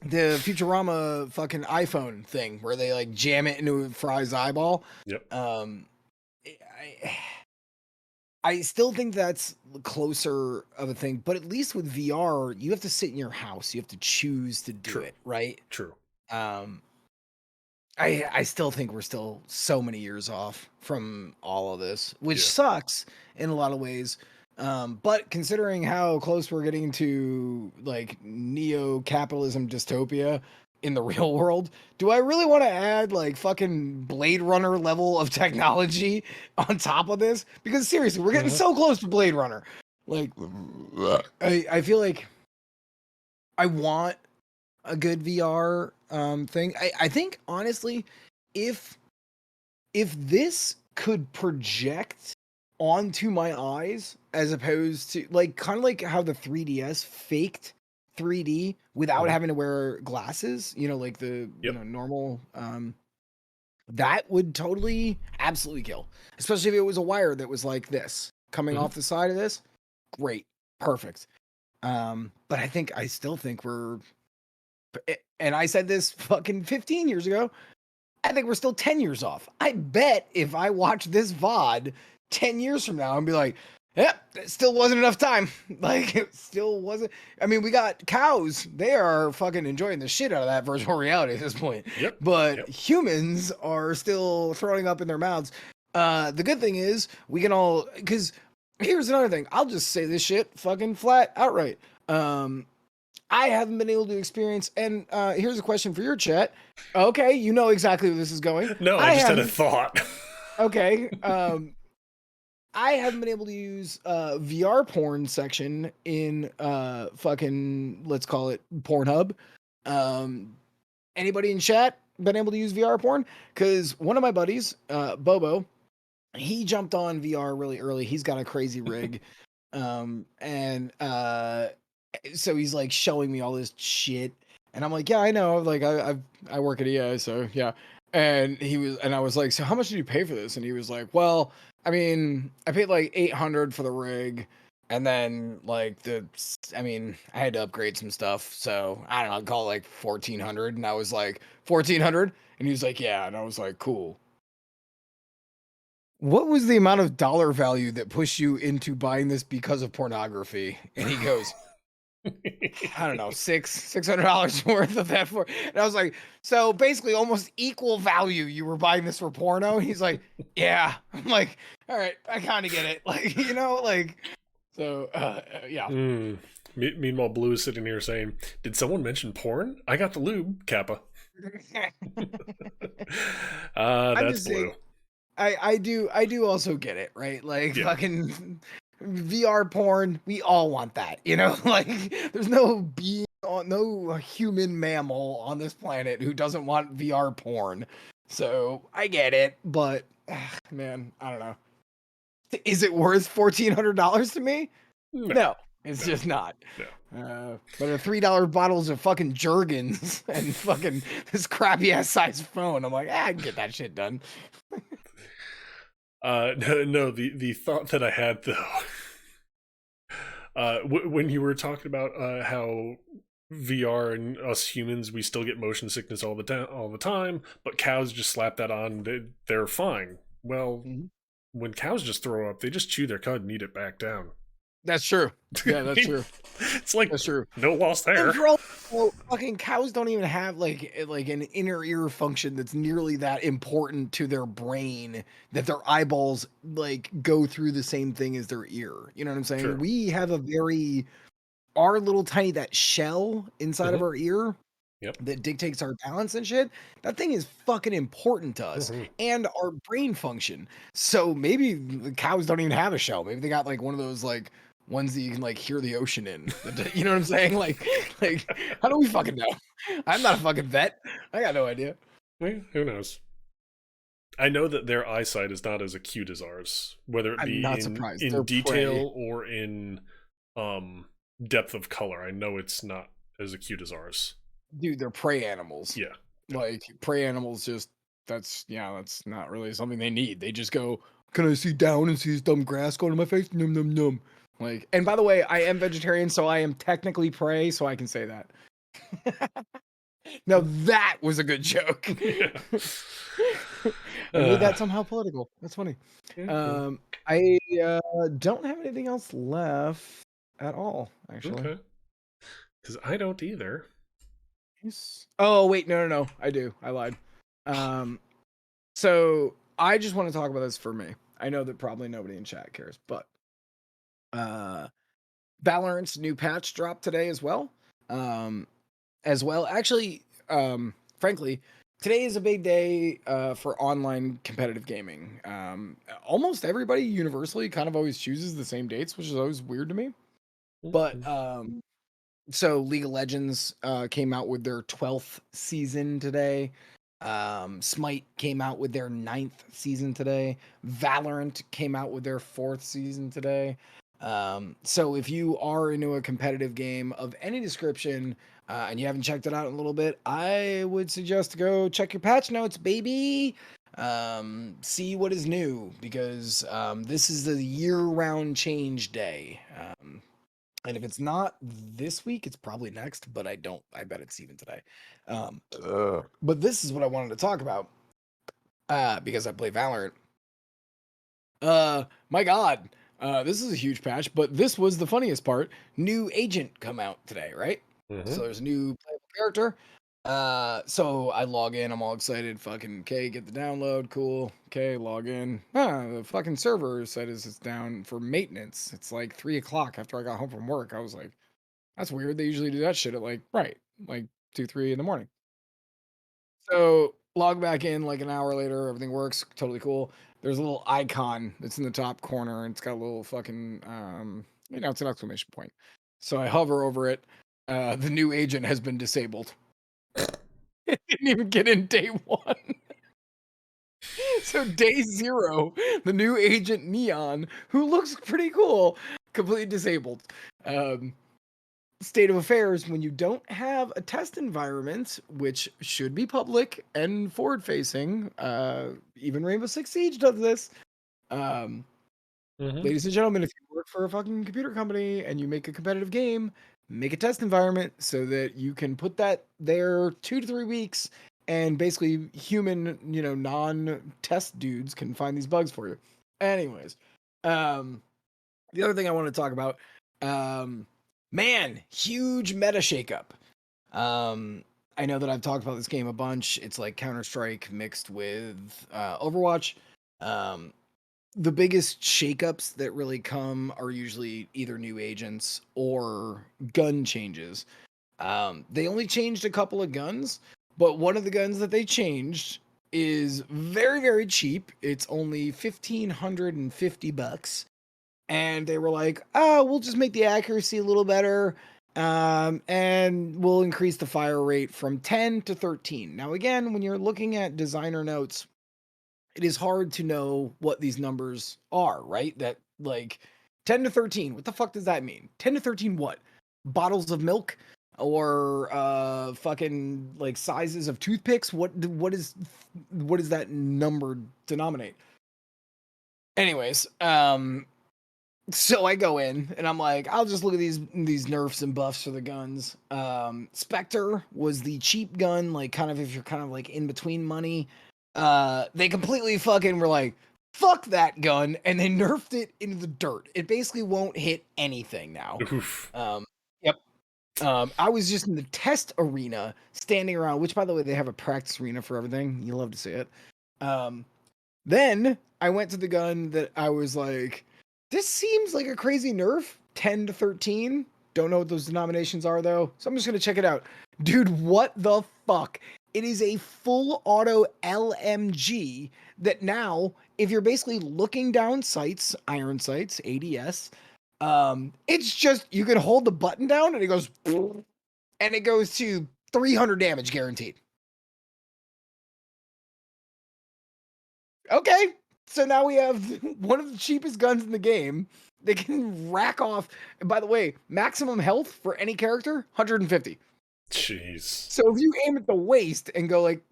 The Futurama fucking iPhone thing where they like jam it into Fry's eyeball. Yep. Um, I, I still think that's closer of a thing, but at least with VR, you have to sit in your house. You have to choose to do True. it, right? True. Um, I still think we're still so many years off from all of this, which Yeah. sucks in a lot of ways. But considering how close we're getting to like neo-capitalism dystopia in the real world, do I really want to add like fucking Blade Runner level of technology on top of this? Because seriously, we're getting Mhm. so close to Blade Runner. Like, I feel like I want a good VR thing. I think honestly, if this could project onto my eyes as opposed to like kind of like how the 3DS faked 3D without Mhm. having to wear glasses, you know, like the Yep. normal that would totally absolutely kill. Especially if it was a wire that was like this coming Mhm. off the side of this. Great. Perfect. But I still think we're and I said this fucking 15 years ago. I think we're still 10 years off. I bet if I watch this VOD 10 years from now and be like, yep, it still wasn't enough time. Like, it still wasn't. I mean, we got cows. They are fucking enjoying the shit out of that virtual reality at this point. Yep. But Yep. humans are still throwing up in their mouths. The good thing is, we can all, because here's another thing. I'll just say this shit fucking flat outright. I haven't been able to experience, and here's a question for your chat. Okay, you know exactly where this is going. No, I I just had a haven't. thought. Okay. I haven't been able to use VR porn section in fucking, let's call it Pornhub. Um, Anybody in chat been able to use VR porn? Because one of my buddies, Bobo, he jumped on VR really early. He's got a crazy rig. And so he's like showing me all this shit. And I'm like, yeah, I know. Like I work at EA, so yeah. And I was like, so how much did you pay for this? And he was like, well, I mean, I paid like 800 for the rig. And then I mean, I had to upgrade some stuff. So I don't know, I'd call it like 1400. And I was like, 1400? And he was like, yeah. And I was like, cool. What was the amount of dollar value that pushed you into buying this because of pornography? And he goes, I don't know, $600 worth of that for. And I was like, so basically almost equal value. You were buying this for porno. He's like, yeah. I'm like, all right, I kind of get it. Like, like, so yeah. Meanwhile, Blue is sitting here saying, "Did someone mention porn? I got the lube, Kappa." That's Blue. Saying, I do also get it, right? Like fucking VR porn, we all want that, like there's no human mammal on this planet who doesn't want VR porn. So I get it, but man, I don't know. Is it worth $1,400 to me? No, it's just not. No. But a $3 bottles of fucking Jergens and fucking this crappy ass size phone, I'm like, I can get that shit done. No, the thought that I had though, when you were talking about how VR and us humans, we still get motion sickness all the time, but cows just slap that on, they're fine. Well, when cows just throw up, they just chew their cud and eat it back down. That's true. Yeah, that's true. It's like, that's true. No loss there. Fucking cows don't even have like an inner ear function that's nearly that important to their brain that their eyeballs like go through the same thing as their ear. You know what I'm saying? True. We have our little tiny that shell inside of our ear. Yep. That dictates our balance and shit. That thing is fucking important to us and our brain function. So maybe the cows don't even have a shell. Maybe they got like one of those like ones that you can like hear the ocean in. You know what I'm saying? Like how do we fucking know? I'm not a fucking vet. I got no idea. Who knows? I know that their eyesight is not as acute as ours, whether it be in detail or in depth of color. I know it's not as acute as ours. Dude, they're prey animals. Yeah. Like prey animals that's not really something they need. They just go, can I see down and see this dumb grass going to my face? Num num num. Like, and by the way, I am vegetarian, so I am technically prey, so I can say that. Now that was a good joke. I made that somehow political. That's funny. I don't have anything else left at all, actually. Okay. Because I don't either. Oh wait, no, I do. I lied. So I just want to talk about this for me. I know that probably nobody in chat cares, but Valorant's new patch dropped today as well. Actually, frankly, today is a big day for online competitive gaming. Almost everybody universally kind of always chooses the same dates, which is always weird to me. But so League of Legends came out with their 12th season today. Smite came out with their 9th season today. Valorant came out with their 4th season today. So if you are into a competitive game of any description and you haven't checked it out in a little bit, I would suggest to go check your patch notes, baby. See what is new, because this is the year-round change day. And if it's not this week, it's probably next, but I bet it's even today. But this is what I wanted to talk about because I play Valorant. My God, this is a huge patch, but this was the funniest part. New agent come out today, right? So there's a new playable character. So I log in, I'm all excited, fucking okay, get the download, cool. Okay, log in. The fucking server said it's down for maintenance. It's like 3 o'clock after I got home from work. I was like, that's weird. They usually do that shit at like 2, 3 in the morning. So log back in like an hour later, everything works, totally cool. there's a little icon that's in the top corner, and it's got a little fucking it's an exclamation point. So I hover over it. The new agent has been disabled. It didn't even get in day one. So day 0, the new agent Neon, who looks pretty cool, completely disabled. State of affairs, when you don't have a test environment, which should be public and forward facing, even Rainbow Six Siege does this. Ladies and gentlemen, if you work for a fucking computer company and you make a competitive game, make a test environment so that you can put that there 2 to 3 weeks, and basically human, non-test dudes can find these bugs for you. Anyways, the other thing I want to talk about, man, huge meta shakeup. I know that I've talked about this game a bunch. It's like Counter-Strike mixed with Overwatch. The biggest shakeups that really come are usually either new agents or gun changes. They only changed a couple of guns, but one of the guns that they changed is very, very cheap. It's only $1,550. And they were like, oh, we'll just make the accuracy a little better. And we'll increase the fire rate from 10 to 13. Now, again, when you're looking at designer notes, it is hard to know what these numbers are, right? That like 10 to 13, what the fuck does that mean? 10 to 13 what? Bottles of milk or fucking like sizes of toothpicks? What is that number denominate? Anyways, so I go in and I'm like, I'll just look at these nerfs and buffs for the guns. Spectre was the cheap gun, like kind of if you're kind of like in between money. They completely fucking were like, fuck that gun, and they nerfed it into the dirt. It basically won't hit anything now. Oof. Yep. I was just in the test arena, standing around, which by the way, they have a practice arena for everything. You love to see it. Then I went to the gun that I was like, this seems like a crazy nerf. 10 to 13. Don't know what those denominations are though. So I'm just gonna check it out. Dude, what the fuck? It is a full auto LMG that now, if you're basically looking down sights, iron sights, ADS, it's just you can hold the button down and it goes and it goes to 300 damage guaranteed. Okay, so now we have one of the cheapest guns in the game. They can rack off. And by the way, maximum health for any character, 150. Jeez. So if you aim at the waist and go like,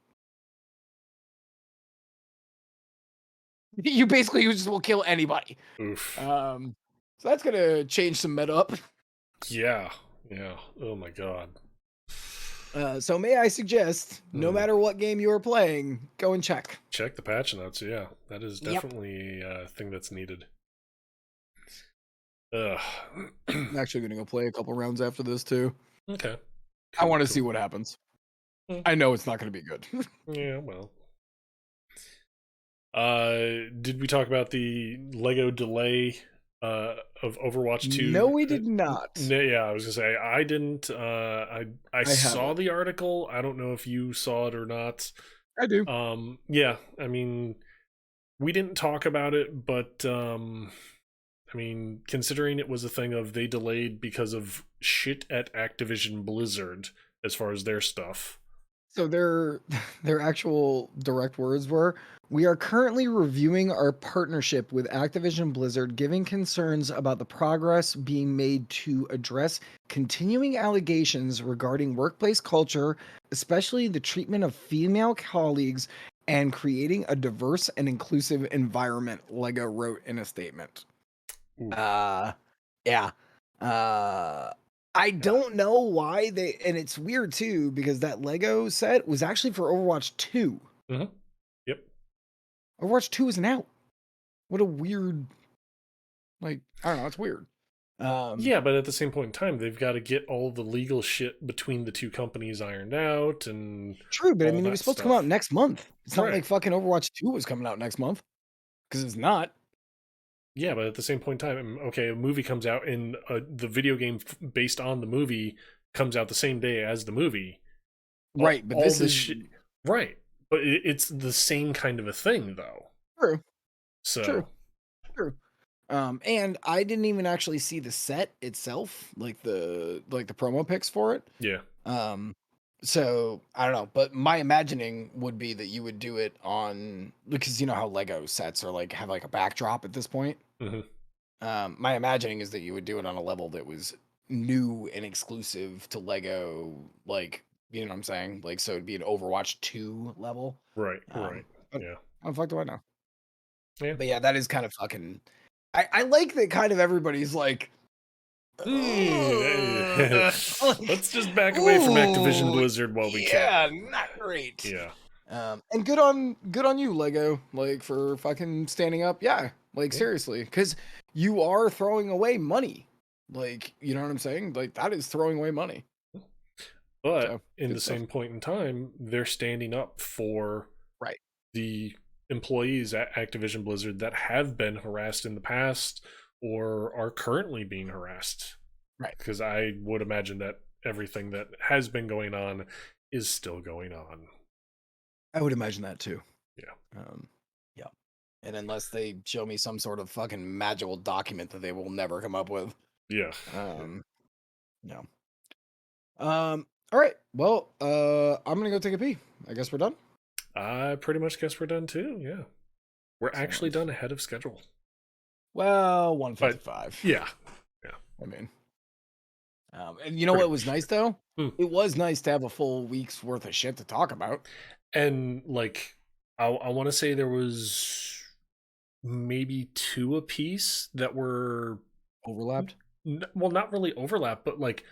you basically just will kill anybody. Oof. So that's gonna change some meta up. Yeah. Oh my god. So may I suggest, no matter what game you are playing, go and check. Check the patch notes. Yeah, that is definitely a thing that's needed. I'm actually gonna go play a couple rounds after this too. Okay. I want to see what happens. I know it's not gonna be good. Yeah, well. Did we talk about the Lego delay of Overwatch 2? No, we did not. Yeah, I was gonna say I didn't. I saw haven't. the article. I don't know if you saw it or not. I do. Yeah, I mean, we didn't talk about it, but I mean, considering it was a thing of they delayed because of shit at Activision Blizzard as far as their stuff. So their actual direct words were, "We are currently reviewing our partnership with Activision Blizzard, giving concerns about the progress being made to address continuing allegations regarding workplace culture, especially the treatment of female colleagues, and creating a diverse and inclusive environment," Lego wrote in a statement. Ooh. Yeah. I don't know why they, and it's weird too, because that Lego set was actually for Overwatch 2. Mm-hmm. Yep. Overwatch 2 isn't out. What a weird, like, I don't know, it's weird. Yeah, but at the same point in time, they've got to get all the legal shit between the two companies ironed out and true, but I mean, it that was supposed to stuff. come out next month. It's not Right. like fucking Overwatch 2 was coming out next month, because it's not. Yeah, but at the same point in time, okay, a movie comes out and the video game based on the movie comes out the same day as the movie. Right, but this is shit. Right, but it's the same kind of a thing, though. true. So True. And I didn't even actually see the set itself, like the promo pics for it. yeah. So I don't know, but my imagining would be that you would do it on, because you know how Lego sets are like have like a backdrop at this point. Hmm. My imagining is that you would do it on a level that was new and exclusive to Lego, like, you know what I'm saying? Like, so it'd be an Overwatch 2 level. Right. Right. But Yeah. how the fuck do I know? Yeah. But yeah, that is kind of fucking. I like that kind of everybody's like, Hey. like, Let's just back away from Activision ooh, Blizzard while we yeah, can. not great. Yeah. And good on you, Lego, like for fucking standing up. Yeah, like Yeah. seriously, because you are throwing away money. Like, you know what I'm saying? Like that is throwing away money. But So, in good the stuff. same point in time, they're standing up for Right. the employees at Activision Blizzard that have been harassed in the past or are currently being harassed. Right. Because I would imagine that everything that has been going on is still going on. I would imagine that too. Yeah. Yeah. And unless they show me some sort of fucking magical document that they will never come up with. Yeah. No. All right. Well, I'm gonna go take a pee. I guess we're done. I pretty much guess we're done too. Yeah. We're actually Excellent. done ahead of schedule. Well, 155. Yeah. I mean, and you know Pretty what was nice though? Hmm. It was nice to have a full week's worth of shit to talk about. And like, I want to say there was maybe 2 apiece that were Overlapped. well, not really overlap, but like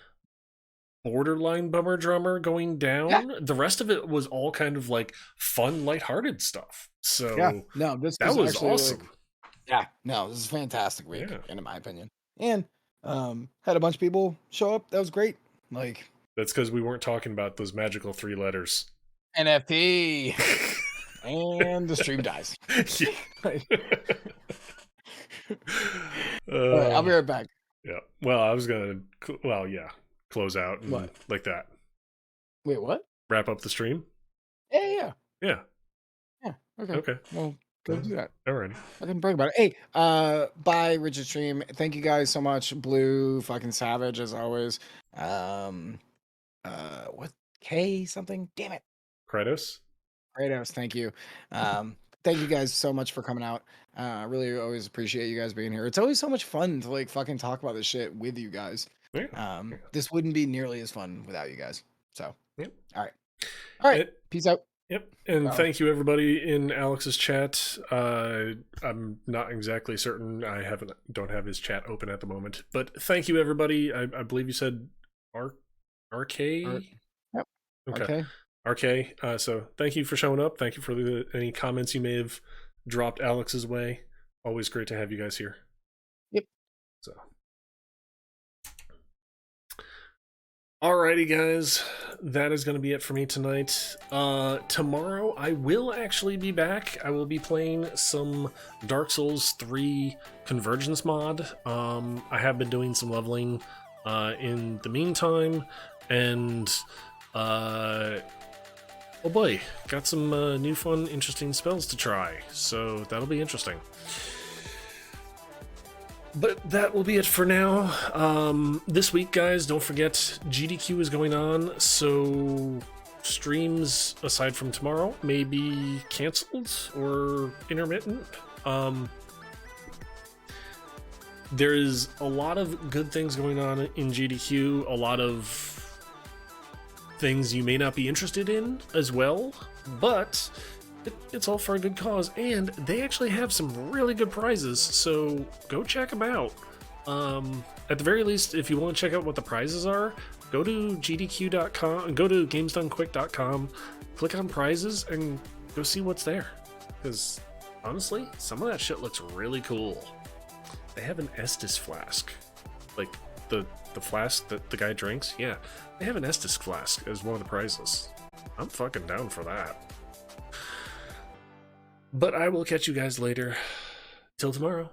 borderline bummer drummer going down. Yeah. The rest of it was all kind of like fun, lighthearted stuff. So Yeah. No, this that was actually, awesome. like, yeah. No, this is a fantastic week, Yeah. in my opinion. And had a bunch of people show up. That was great. Like That's because we weren't talking about those magical 3 letters. NFT. And the stream dies. All right, I'll be right back. Yeah. Well, I was gonna. Well, yeah. Close out and What? like that. Wait, what? Wrap up the stream. Yeah. Yeah. Okay. Okay. Well, go do that. Alrighty. I can brag about it. Hey, bye, Richard Stream. Thank you guys so much. Blue, fucking savage as always. What? K something? Damn it. Kratos. Kratos, thank you. Thank you guys so much for coming out. I really always appreciate you guys being here. It's always so much fun to like fucking talk about this shit with you guys. Yeah. This wouldn't be nearly as fun without you guys. So, Yep. All right. Peace out. Yep. And thank you everybody in Alex's chat. I'm not exactly certain. I don't have his chat open at the moment. But thank you everybody. I believe you said RK? Yep. Okay. RK. So thank you for showing up. Thank you for any comments you may have dropped Alex's way. Always great to have you guys here. Yep. So alrighty guys, that is going to be it for me tonight. Tomorrow I will actually be back. I will be playing some Dark Souls 3 Convergence mod. I have been doing some leveling in the meantime, and oh boy, got some new fun interesting spells to try, so that'll be interesting. But that will be it for now. This week, guys, don't forget GDQ is going on, so streams, aside from tomorrow, may be canceled or intermittent. There is a lot of good things going on in GDQ, a lot of things you may not be interested in as well, but it's all for a good cause, and they actually have some really good prizes, so go check them out. At the very least, if you want to check out what the prizes are, go to gdq.com, go to gamesdonequick.com, click on prizes, and go see what's there. Because honestly, some of that shit looks really cool. They have an Estus flask, like the flask that the guy drinks. Yeah, they have an Estus flask as one of the prizes. I'm fucking down for that. But I will catch you guys later. Till tomorrow.